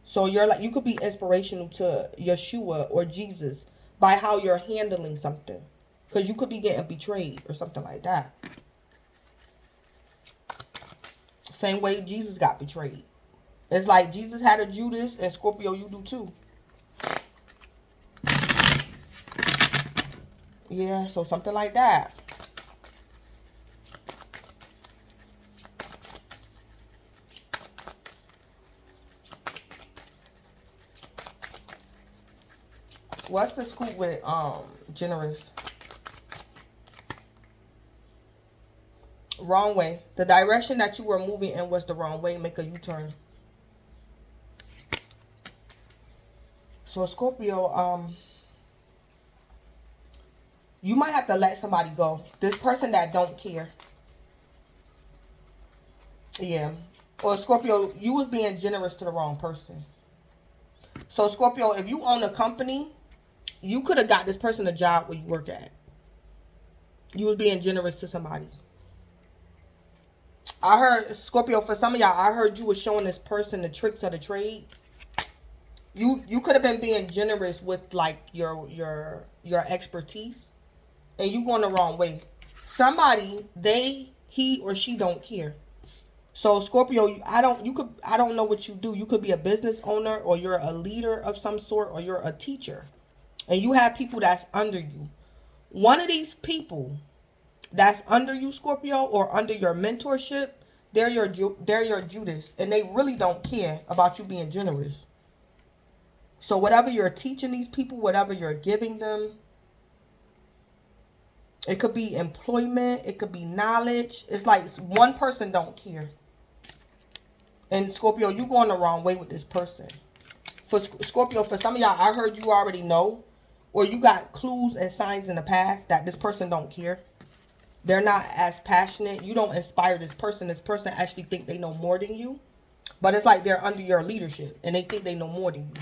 So you're like, you could be inspirational to Yeshua or Jesus by how you're handling something. Because you could be getting betrayed or something like that. Same way Jesus got betrayed. It's like Jesus had a Judas, and Scorpio, you do too. Yeah, so something like that. What's the scoop with generous? Wrong way. The direction that you were moving in was the wrong way. Make a U-turn. So Scorpio, you might have to let somebody go. This person that don't care. Yeah. Or Scorpio, you was being generous to the wrong person. So Scorpio, if you own a company, you could have got this person a job where you work at. You was being generous to somebody. I heard, Scorpio, for some of y'all, I heard you was showing this person the tricks of the trade. You could have been being generous with like your expertise, and you going the wrong way. Somebody, he or she don't care. So Scorpio, I don't know what you do. You could be a business owner, or you're a leader of some sort, or you're a teacher, and you have people that's under you. One of these people that's under you, Scorpio, or under your mentorship, they're your Judas, and they really don't care about you being generous. So whatever you're teaching these people, whatever you're giving them, it could be employment, it could be knowledge. It's like one person don't care. And Scorpio, you going the wrong way with this person. For Scorpio, for some of y'all, I heard you already know, or you got clues and signs in the past that this person don't care. They're not as passionate. You don't inspire this person. This person actually think they know more than you. But it's like they're under your leadership, and they think they know more than you.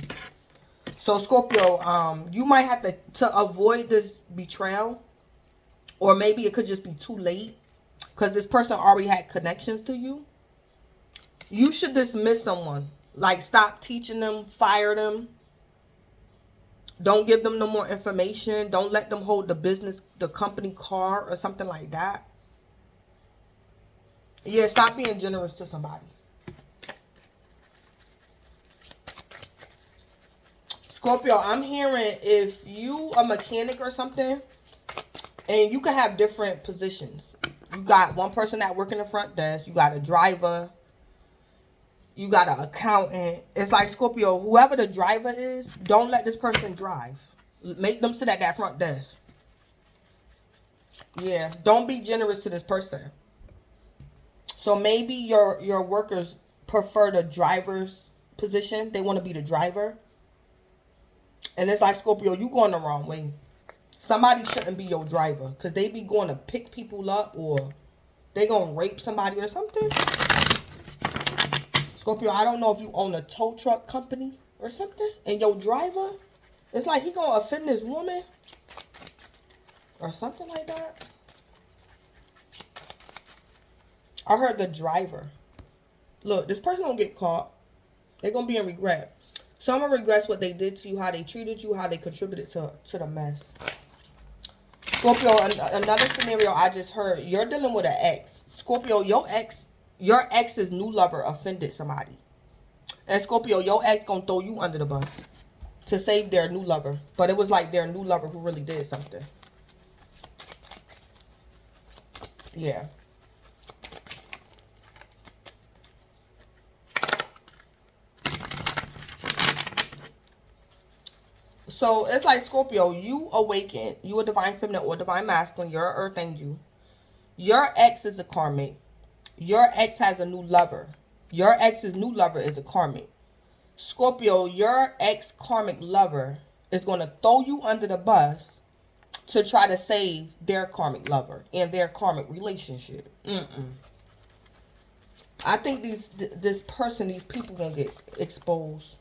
So Scorpio, you might have to avoid this betrayal, or maybe it could just be too late because this person already had connections to you. You should dismiss someone. Like, stop teaching them, fire them. Don't give them no more information. Don't let them hold the company car or something like that. Yeah, stop being generous to somebody. Scorpio, I'm hearing if you a mechanic or something, and you can have different positions. You got one person that work in the front desk. You got a driver. You got an accountant. It's like, Scorpio, whoever the driver is, don't let this person drive. Make them sit at that front desk. Yeah, don't be generous to this person. So maybe your workers prefer the driver's position. They want to be the driver. And it's like, Scorpio, you going the wrong way. Somebody shouldn't be your driver, because they be going to pick people up, or they going to rape somebody or something. Scorpio, I don't know if you own a tow truck company or something, and your driver, it's like he gonna offend this woman or something like that. I heard the driver. Look, this person gonna get caught. They're gonna be in regret. Some will regret what they did to you, how they treated you, how they contributed to the mess. Scorpio, another scenario I just heard. You're dealing with an ex. Scorpio, your ex's new lover offended somebody. And Scorpio, your ex gonna throw you under the bus to save their new lover. But it was like their new lover who really did something. Yeah. So it's like Scorpio, you awaken, you a divine feminine or divine masculine, you're an earth angel. Your ex is a karmic. Your ex has a new lover. Your ex's new lover is a karmic. Scorpio, your ex karmic lover is going to throw you under the bus to try to save their karmic lover and their karmic relationship. I think these people gonna get exposed.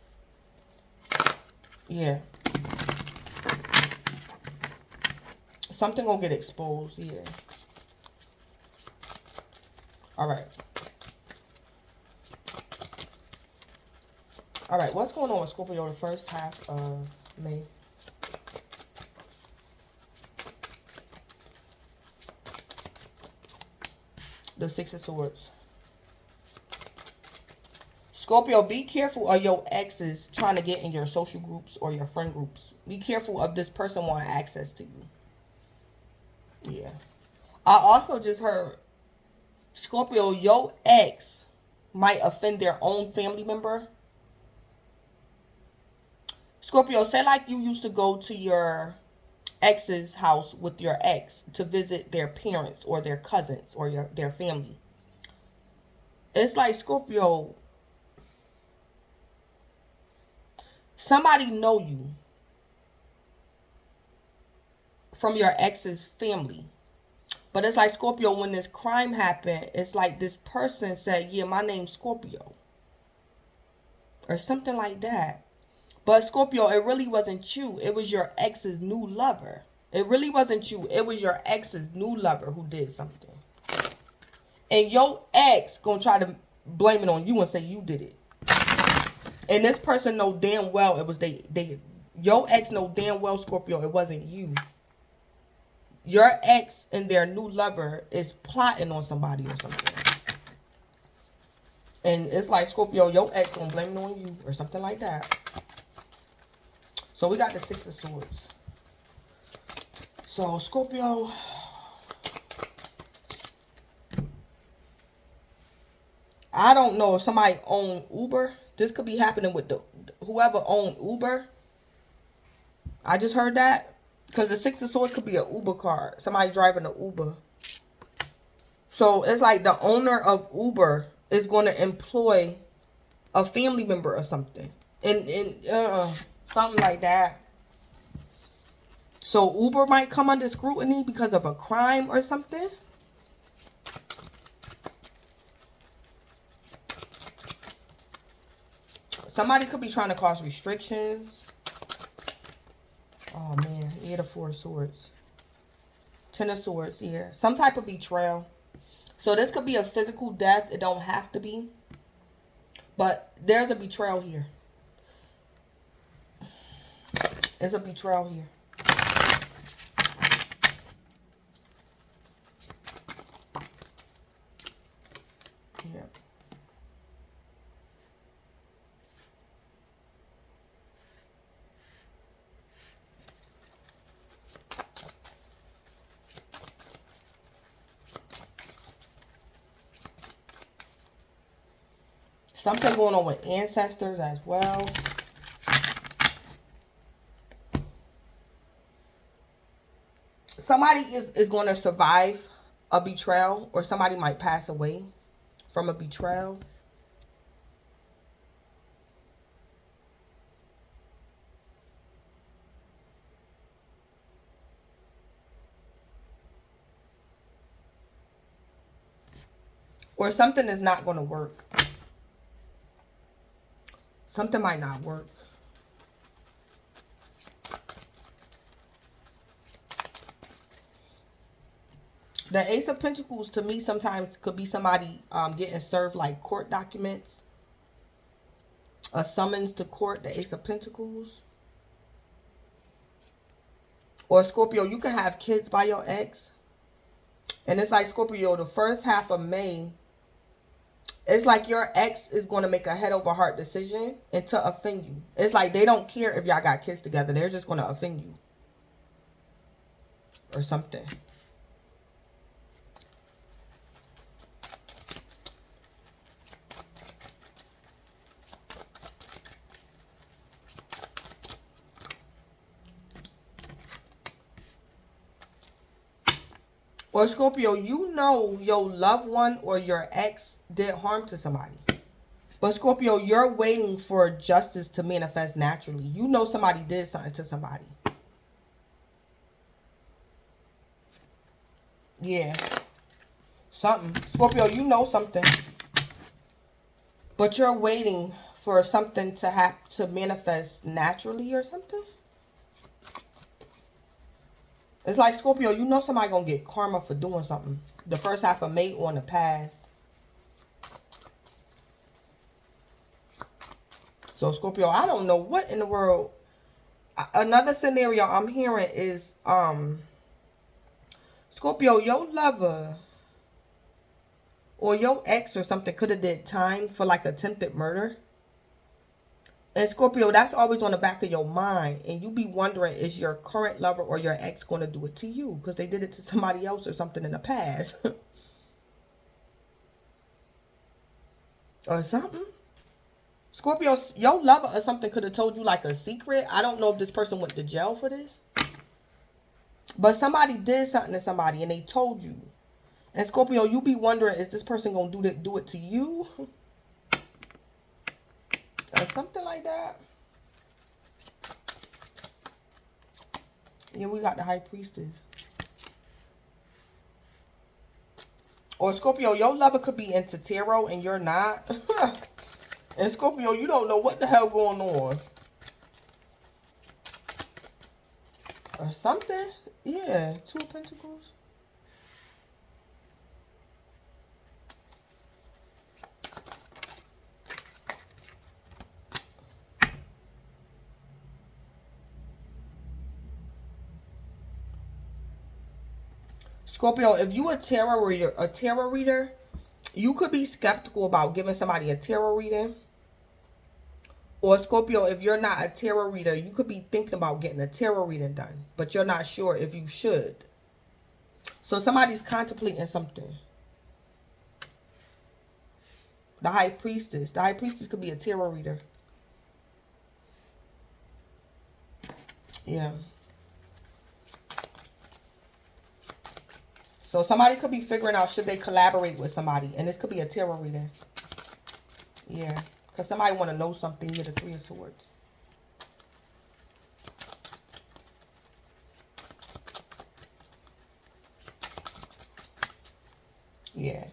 Yeah. Something gonna get exposed, yeah. Alright. Alright, what's going on with Scorpio the first half of May? The Six of Swords. Scorpio, be careful of your exes trying to get in your social groups or your friend groups. Be careful of this person wanting access to you. Yeah. I also just heard, Scorpio, your ex might offend their own family member. Scorpio, say like you used to go to your ex's house with your ex to visit their parents or their cousins or their family. It's like, Scorpio, somebody know you from your ex's family. But it's like, Scorpio, when this crime happened, it's like this person said, yeah, my name's Scorpio. Or something like that. But Scorpio, it really wasn't you. It was your ex's new lover. It really wasn't you. It was your ex's new lover who did something. And your ex gonna try to blame it on you and say you did it. And this person know damn well it was your ex know damn well, Scorpio, it wasn't you. Your ex and their new lover is plotting on somebody or something. And it's like, Scorpio, your ex gonna blame it on you or something like that. So we got the Six of Swords. So Scorpio, I don't know if somebody own Uber. This could be happening with whoever owned Uber. I just heard that. Because the Six of Swords could be an Uber car. Somebody driving an Uber. So it's like the owner of Uber is going to employ a family member or something. And something like that. So Uber might come under scrutiny because of a crime or something. Somebody could be trying to cause restrictions. Oh, man. Yeah, the Four of Swords. Ten of Swords, yeah. Some type of betrayal. So this could be a physical death. It don't have to be. But there's a betrayal here. There's a betrayal here. Yeah. Something going on with ancestors as well. Somebody is going to survive a betrayal, or somebody might pass away from a betrayal. Or something is not going to work. Something might not work. The Ace of Pentacles to me sometimes could be somebody getting served like court documents. A summons to court, the Ace of Pentacles. Or Scorpio, you can have kids by your ex. And it's like Scorpio, the first half of May, it's like your ex is going to make a head over heart decision and to offend you. It's like they don't care if y'all got kids together. They're just going to offend you. Or something. Or Scorpio, you know your loved one or your ex did harm to somebody. But Scorpio, you're waiting for justice to manifest naturally. You know somebody did something to somebody. Yeah. Something. Scorpio, you know something. But you're waiting for something to manifest naturally or something. It's like Scorpio, you know somebody gonna get karma for doing something. The first half of May on the past. So Scorpio, I don't know what in the world. Another scenario I'm hearing is Scorpio, your lover or your ex or something could have did time for like attempted murder. And Scorpio, that's always on the back of your mind. And you be wondering, is your current lover or your ex going to do it to you? Because they did it to somebody else or something in the past. Or something. Scorpio, your lover or something could have told you like a secret. I don't know if this person went to jail for this. But somebody did something to somebody and they told you. And Scorpio, you be wondering, is this person going to do it to you? Or something like that. Yeah, we got the High Priestess. Or Scorpio, your lover could be into tarot and you're not. And Scorpio, you don't know what the hell going on. Or something. Yeah, Two of Pentacles. Scorpio, if you a tarot reader, you could be skeptical about giving somebody a tarot reading. Or Scorpio, if you're not a tarot reader, you could be thinking about getting a tarot reading done, but you're not sure if you should. So somebody's contemplating something. The High Priestess. The High Priestess could be a tarot reader. Yeah. So somebody could be figuring out should they collaborate with somebody. And this could be a tarot reading. Yeah. Because somebody want to know something. Yeah, the Three of Swords. Yeah.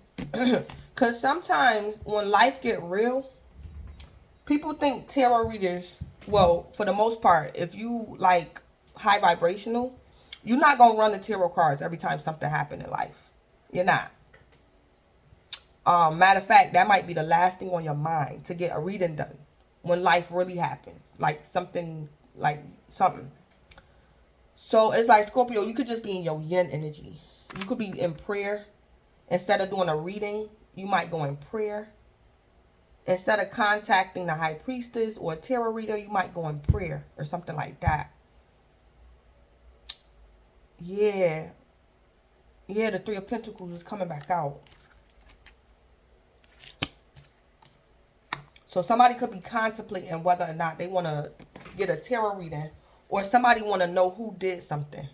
Because sometimes when life get real, people think tarot readers, well, for the most part, if you like high vibrational, you're not going to run the tarot cards every time something happens in life. You're not. Matter of fact, that might be the last thing on your mind to get a reading done when life really happens. Like something. So it's like Scorpio, you could just be in your yin energy. You could be in prayer. Instead of doing a reading, you might go in prayer. Instead of contacting the High Priestess or a tarot reader, you might go in prayer or something like that. Yeah. Yeah, the Three of Pentacles is coming back out. So somebody could be contemplating whether or not they want to get a tarot reading. Or somebody want to know who did something.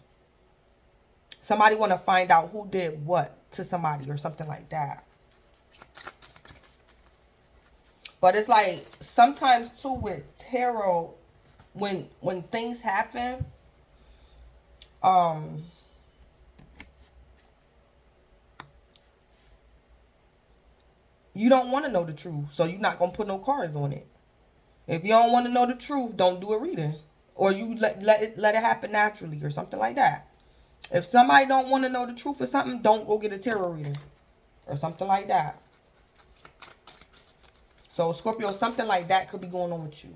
Somebody want to find out who did what to somebody or something like that. But it's like sometimes too with tarot, when things happen, you don't want to know the truth. So you're not going to put no cards on it. If you don't want to know the truth, don't do a reading. Or you let it happen naturally or something like that. If somebody don't want to know the truth or something, don't go get a tarot reading or something like that. So Scorpio, something like that could be going on with you.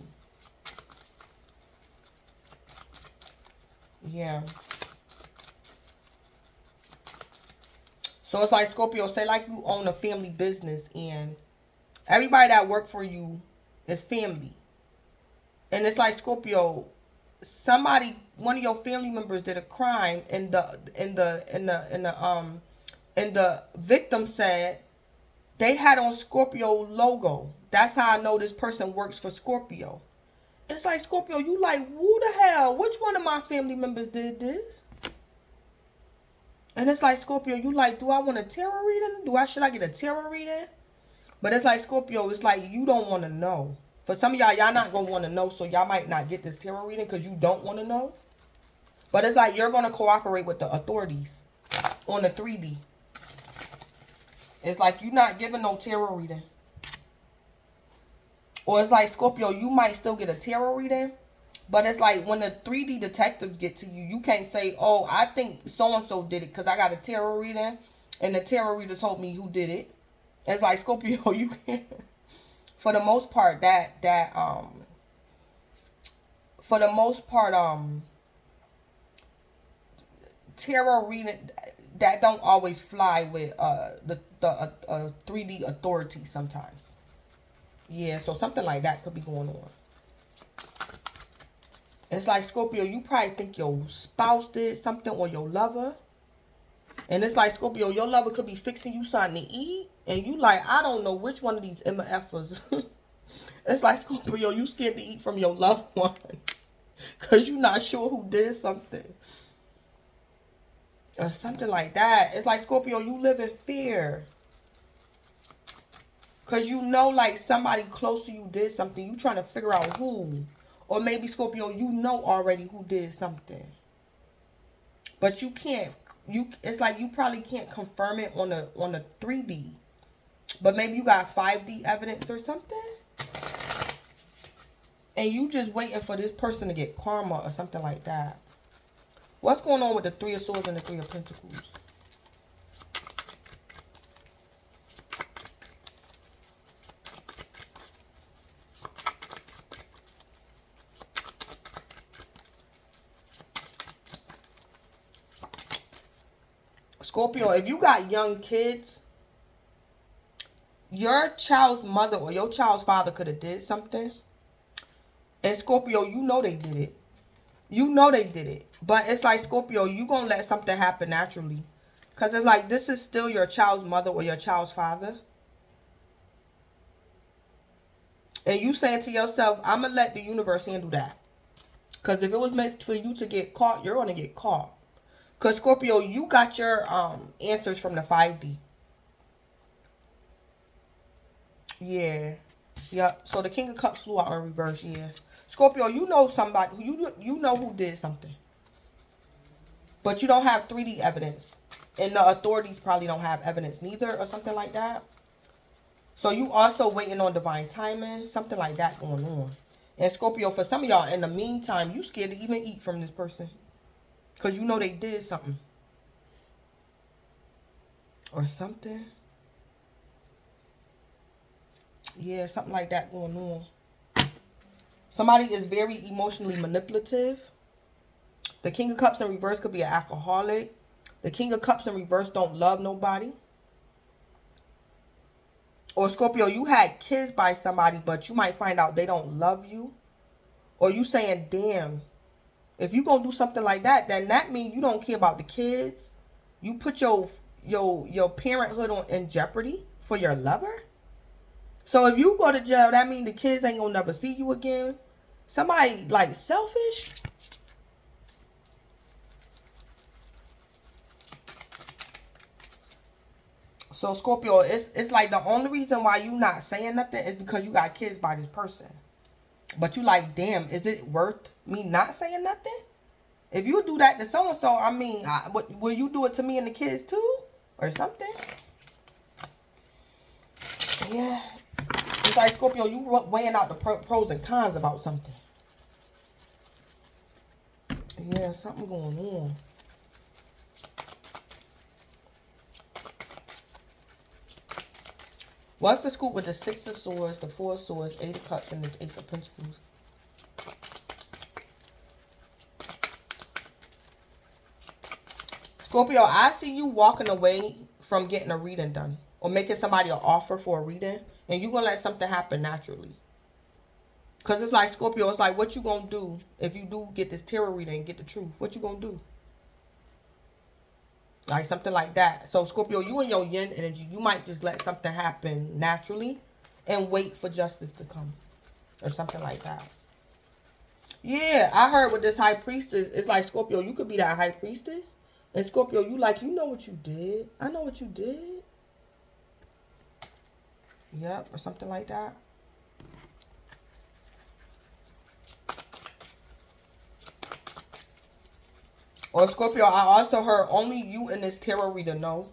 Yeah. So it's like Scorpio, say like you own a family business and everybody that work for you is family. And it's like Scorpio, somebody, one of your family members did a crime, and the victim said they had on Scorpio logo. That's how I know this person works for Scorpio. It's like Scorpio, you like, who the hell? Which one of my family members did this? And it's like Scorpio, you like, do I want a tarot reading? Should I get a tarot reading? But it's like Scorpio, it's like you don't want to know. For some of y'all not going to want to know, so y'all might not get this tarot reading because you don't want to know. But it's like you're going to cooperate with the authorities on the 3D. It's like you're not giving no tarot reading. Or it's like Scorpio, you might still get a tarot reading. But it's like when the 3D detectives get to you, you can't say, oh, I think so-and-so did it because I got a tarot reading. And the tarot reader told me who did it. It's like Scorpio, you can't. For the most part, tarot reading that don't always fly with the 3D authority sometimes. Yeah, so something like that could be going on. It's like Scorpio, you probably think your spouse did something or your lover. And it's like Scorpio, your lover could be fixing you something to eat. And you like, I don't know which one of these MFers. It's like Scorpio, you scared to eat from your loved one. Because you're not sure who did something. Or something like that. It's like Scorpio, you live in fear. Because you know like somebody close to you did something. You trying to figure out who. Or maybe Scorpio, you know already who did something. But you can't. It's like you probably can't confirm it on a 3D. But maybe you got 5D evidence or something. And you just waiting for this person to get karma or something like that. What's going on with the 3 of Swords and the 3 of Pentacles? Scorpio, if you got young kids, your child's mother or your child's father could have did something. And Scorpio, you know they did it. You know they did it. But it's like, Scorpio, you going to let something happen naturally. Because it's like, this is still your child's mother or your child's father. And you saying to yourself, I'm going to let the universe handle that. Because if it was meant for you to get caught, you're going to get caught. Because Scorpio, you got your answers from the 5D. Yeah. Yep. So the King of Cups flew out in reverse, yeah. Scorpio, you know somebody, you know who did something. But you don't have 3D evidence. And the authorities probably don't have evidence neither or something like that. So you also waiting on divine timing, something like that going on. And Scorpio, for some of y'all, in the meantime, you scared to even eat from this person. Because you know they did something. Or something. Yeah, something like that going on. Somebody is very emotionally manipulative. The King of Cups in reverse could be an alcoholic. The King of Cups in reverse don't love nobody. Or Scorpio, you had kids by somebody, but you might find out they don't love you. Or you saying, damn, if you gonna do something like that, then that means you don't care about the kids. You put your parenthood in jeopardy for your lover. So if you go to jail, that means the kids ain't gonna never see you again. Somebody like selfish. So Scorpio, it's like the only reason why you not saying nothing is because you got kids by this person. But you like, damn, is it worth me not saying nothing? If you do that to so-and-so, I mean, will you do it to me and the kids too? Or something? Yeah. It's like, Scorpio, you weighing out the pros and cons about something. Yeah, something going on. What's the scoop with the Six of Swords, the Four of Swords, Eight of Cups, and this Ace of Pentacles? Scorpio, I see you walking away from getting a reading done or making somebody an offer for a reading, and you're going to let something happen naturally. Because it's like, Scorpio, it's like, what you going to do if you do get this tarot reading and get the truth? What you going to do? Like something like that. So, Scorpio, you and your yin energy, you might just let something happen naturally and wait for justice to come. Or something like that. Yeah, I heard with this high priestess, it's like, Scorpio, you could be that high priestess. And Scorpio, you like, you know what you did. I know what you did. Yep, or something like that. Or Scorpio, I also heard only you and this tarot reader know.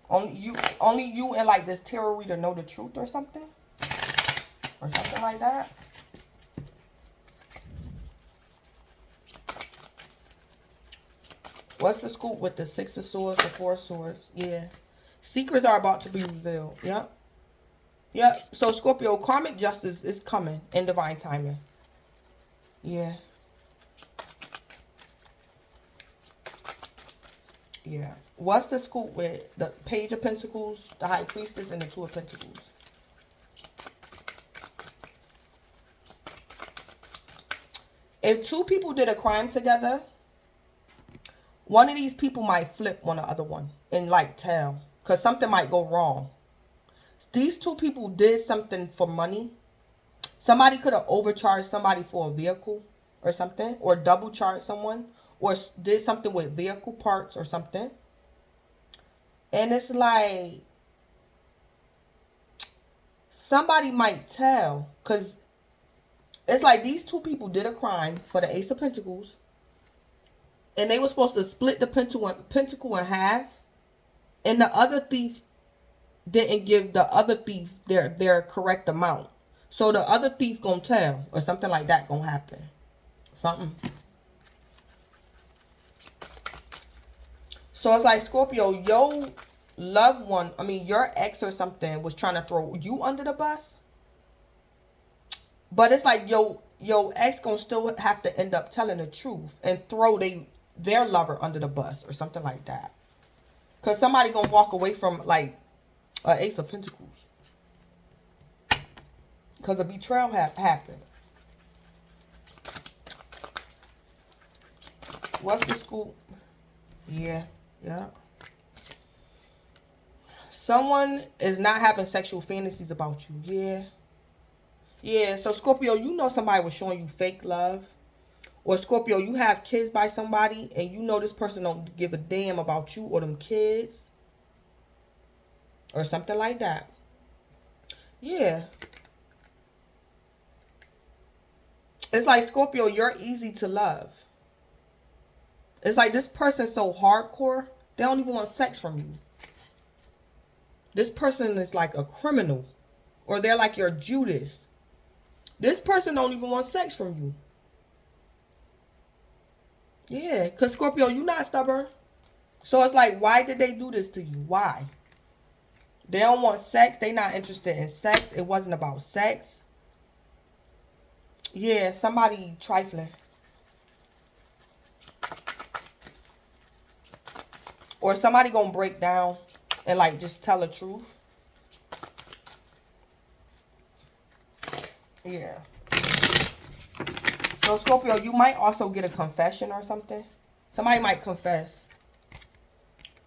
Only you and like this tarot reader know the truth or something. Or something like that. What's the scoop with the Six of Swords, the Four of Swords? Yeah. Secrets are about to be revealed. Yep. Yep. So Scorpio, karmic justice is coming in divine timing. Yeah. Yeah. What's the scoop with the Page of Pentacles, the High Priestess, and the Two of Pentacles? If two people did a crime together, one of these people might flip on the other one and like tell. Because something might go wrong. These two people did something for money. Somebody could have overcharged somebody for a vehicle or something. Or double charged someone. Or did something with vehicle parts or something. And it's like, somebody might tell. Because it's like these two people did a crime for the Ace of Pentacles. And they were supposed to split the pentacle in half. And the other thief didn't give the other thief their correct amount. So the other thief gonna tell. Or something like that gonna happen. Something. So it's like, Scorpio, your loved one, I mean your ex or something was trying to throw you under the bus. But it's like your ex gonna still have to end up telling the truth and throw their lover under the bus or something like that. Because somebody gonna walk away from like an Ace of Pentacles. Because a betrayal happened. What's the scoop? Yeah. Yeah. Someone is not having sexual fantasies about you. Yeah. Yeah. So Scorpio, you know somebody was showing you fake love. Or Scorpio, you have kids by somebody and you know this person don't give a damn about you or them kids. Or something like that. Yeah. It's like, Scorpio, you're easy to love. It's like this person's so hardcore, they don't even want sex from you. This person is like a criminal. Or they're like your Judas. This person don't even want sex from you. Yeah, because Scorpio, you're not stubborn. So it's like, why did they do this to you? Why? They don't want sex. They not interested in sex. It wasn't about sex. Yeah, somebody trifling. Or somebody gonna break down and like just tell the truth. Yeah. So Scorpio, you might also get a confession or something. Somebody might confess.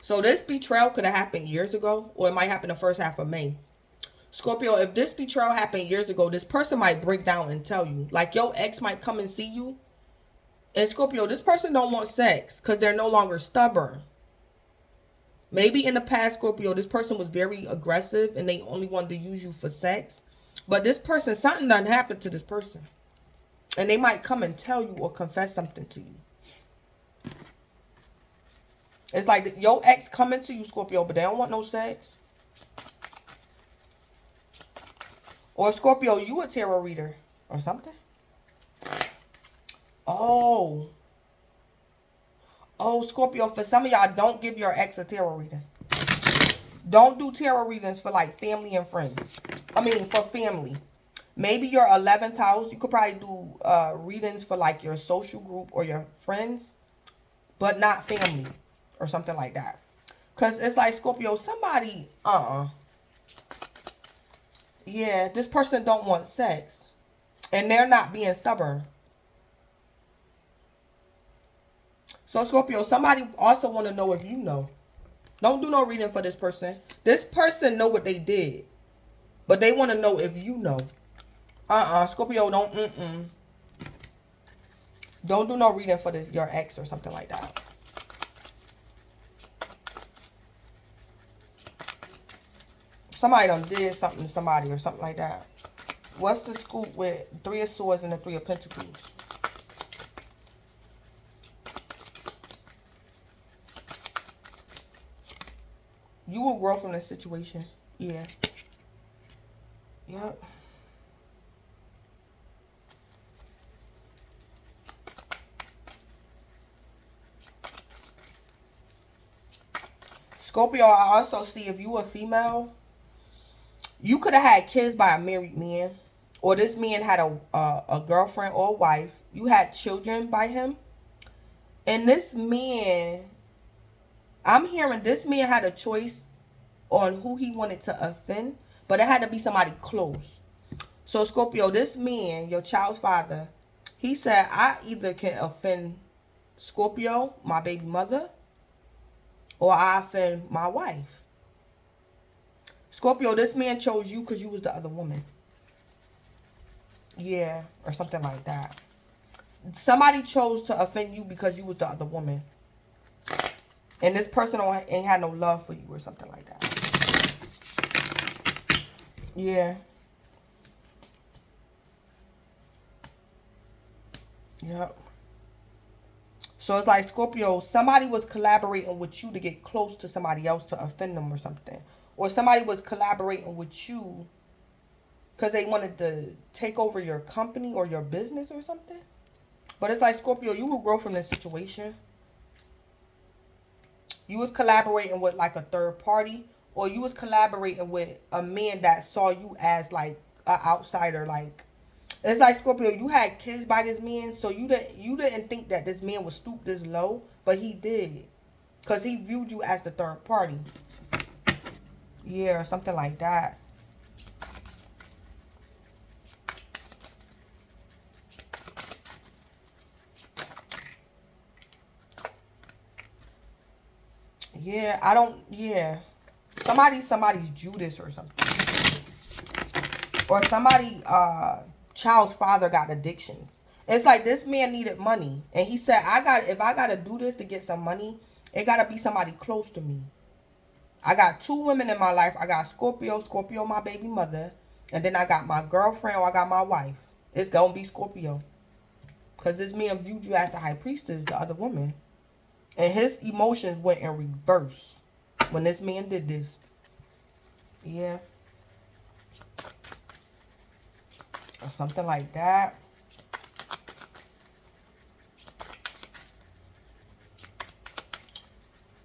So this betrayal could have happened years ago, or it might happen the first half of May. Scorpio, if this betrayal happened years ago, this person might break down and tell you. Like your ex might come and see you. And Scorpio, this person don't want sex because they're no longer stubborn. Maybe in the past, Scorpio, this person was very aggressive and they only wanted to use you for sex. But this person, something done happened to this person. And they might come and tell you or confess something to you. It's like your ex coming to you, Scorpio, but they don't want no sex. Or Scorpio, you a tarot reader or something? Oh. Oh, Scorpio, for some of y'all, don't give your ex a tarot reading. Don't do tarot readings for like family and friends. I mean, for family. Maybe your 11th house, you could probably do readings for like your social group or your friends, but not family or something like that. Because it's like, Scorpio, somebody, yeah, this person don't want sex. And they're not being stubborn. So, Scorpio, somebody also want to know if you know. Don't do no reading for this person. This person know what they did. But they want to know if you know. Scorpio, don't, Don't do no reading for your ex or something like that. Somebody done did something to somebody or something like that. What's the scoop with 3 of Swords and the 3 of Pentacles? You will grow from this situation. Yeah. Yep. Scorpio, I also see if you a female, you could have had kids by a married man. Or this man had a girlfriend or a wife. You had children by him. And this man, I'm hearing this man had a choice on who he wanted to offend. But it had to be somebody close. So, Scorpio, this man, your child's father, he said, I either can offend Scorpio, my baby mother, or I offend my wife. Scorpio, this man chose you because you was the other woman. Yeah, or something like that. Somebody chose to offend you because you was the other woman. And this person ain't had no love for you or something like that. Yeah. Yep. So it's like, Scorpio, somebody was collaborating with you to get close to somebody else to offend them or something. Or somebody was collaborating with you because they wanted to take over your company or your business or something. But it's like, Scorpio, you will grow from this situation. You was collaborating with like a third party, or you was collaborating with a man that saw you as like an outsider. Like, it's like, Scorpio, you had kids by this man, so you didn't think that this man would stoop this low, but he did, cause he viewed you as the third party. Yeah, or something like that. Yeah, I don't. Yeah, somebody's Judas or something, or somebody child's father got addictions. It's like this man needed money, and he said, if I gotta do this to get some money, it gotta be somebody close to me. I got 2 women in my life. I got Scorpio, my baby mother, and then I got my girlfriend, or I got my wife. It's gonna be Scorpio, cause this man viewed you as the high priestess, the other woman, and his emotions went in reverse when this man did this. Yeah, or something like that.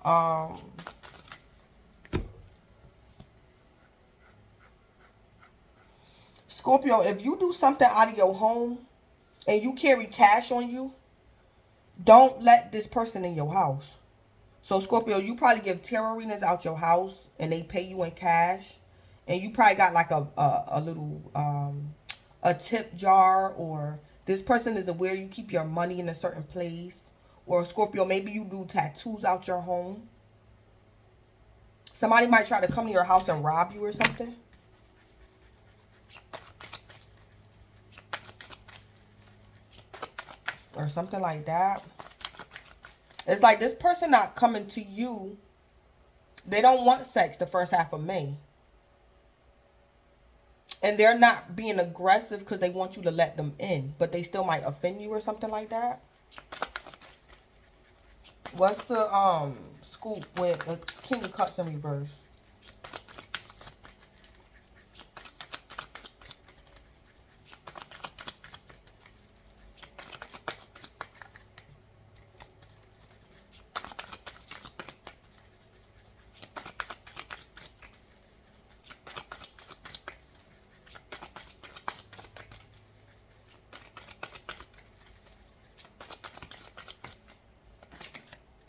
Um, Scorpio, if you do something out of your home and you carry cash on you, don't let this person in your house. So, Scorpio, you probably give tarot readings out your house and they pay you in cash. And you probably got like a little a tip jar, or this person is aware you keep your money in a certain place. Or, Scorpio, maybe you do tattoos out your home. Somebody might try to come to your house and rob you or something. Or something like that. It's like this person not coming to you. They don't want sex the first half of May. And they're not being aggressive because they want you to let them in. But they still might offend you or something like that. What's the scoop with the King of Cups in reverse?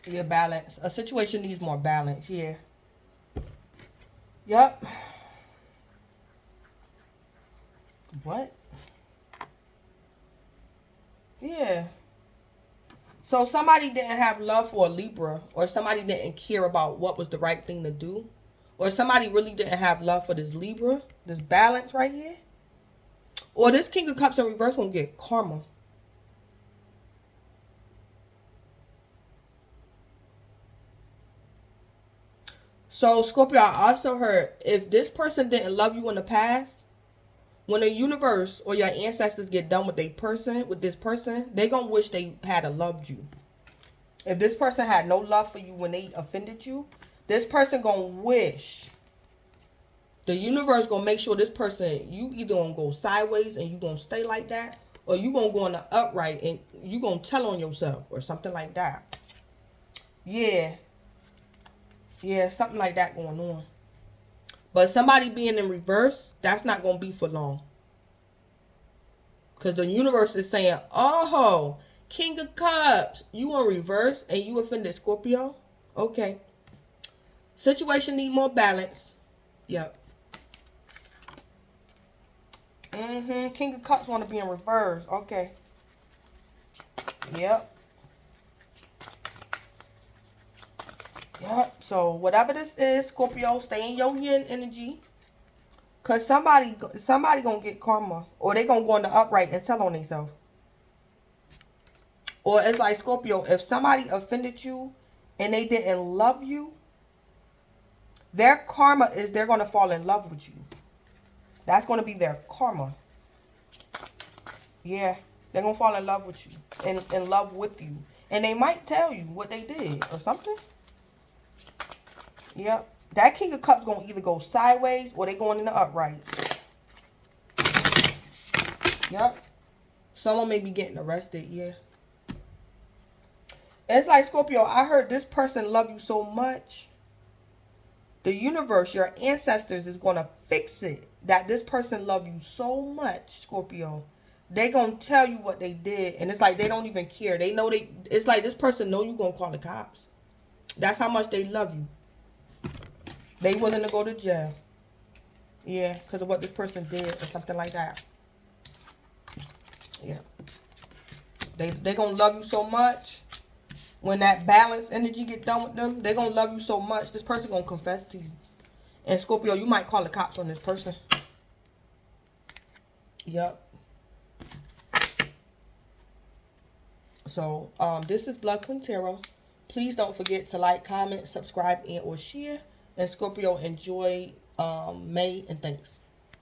Yeah, balance. A situation needs more balance. Yeah. Yep. What? Yeah. So somebody didn't have love for a Libra, or somebody didn't care about what was the right thing to do, or somebody really didn't have love for this Libra, this balance right here, or this King of Cups in reverse gonna get karma. So Scorpio, I also heard if this person didn't love you in the past, when the universe or your ancestors get done with this person, they gonna wish they had a loved you. If this person had no love for you when they offended you, this person gonna wish. The universe gonna make sure this person, you either gonna go sideways and you gonna stay like that, or you gonna go in the upright and you gonna tell on yourself or something like that. Yeah, yeah, something like that going on. But somebody being in reverse, that's not gonna be for long. Because the universe is saying, oh, King of Cups, you in reverse and you offended Scorpio? Okay. Situation need more balance. Yep. King of Cups want to be in reverse. Okay. Yep. Yep. So whatever this is, Scorpio, stay in your yin energy. Cause somebody gonna get karma, or they gonna go in the upright and tell on themselves. Or it's like Scorpio, if somebody offended you and they didn't love you, their karma is they're gonna fall in love with you. That's gonna be their karma. Yeah, they're gonna fall in love with you, in love with you, and they might tell you what they did or something. Yep. That King of Cups gonna either go sideways or they going in the upright. Yep. Someone may be getting arrested. Yeah. It's like Scorpio, I heard this person love you so much. The universe, your ancestors is gonna fix it. That this person love you so much, Scorpio. They gonna tell you what they did, and it's like they don't even care. They know they. It's like this person know you gonna call the cops. That's how much they love you. They willing to go to jail. Yeah, because of what this person did or something like that. Yeah. They gonna love you so much. When that balanced energy get done with them, they gonna love you so much. This person gonna confess to you. And Scorpio, you might call the cops on this person. Yep. So, this is Blood Queen Tarot. Please don't forget to like, comment, subscribe, and or share. And Scorpio, enjoy May, and thanks.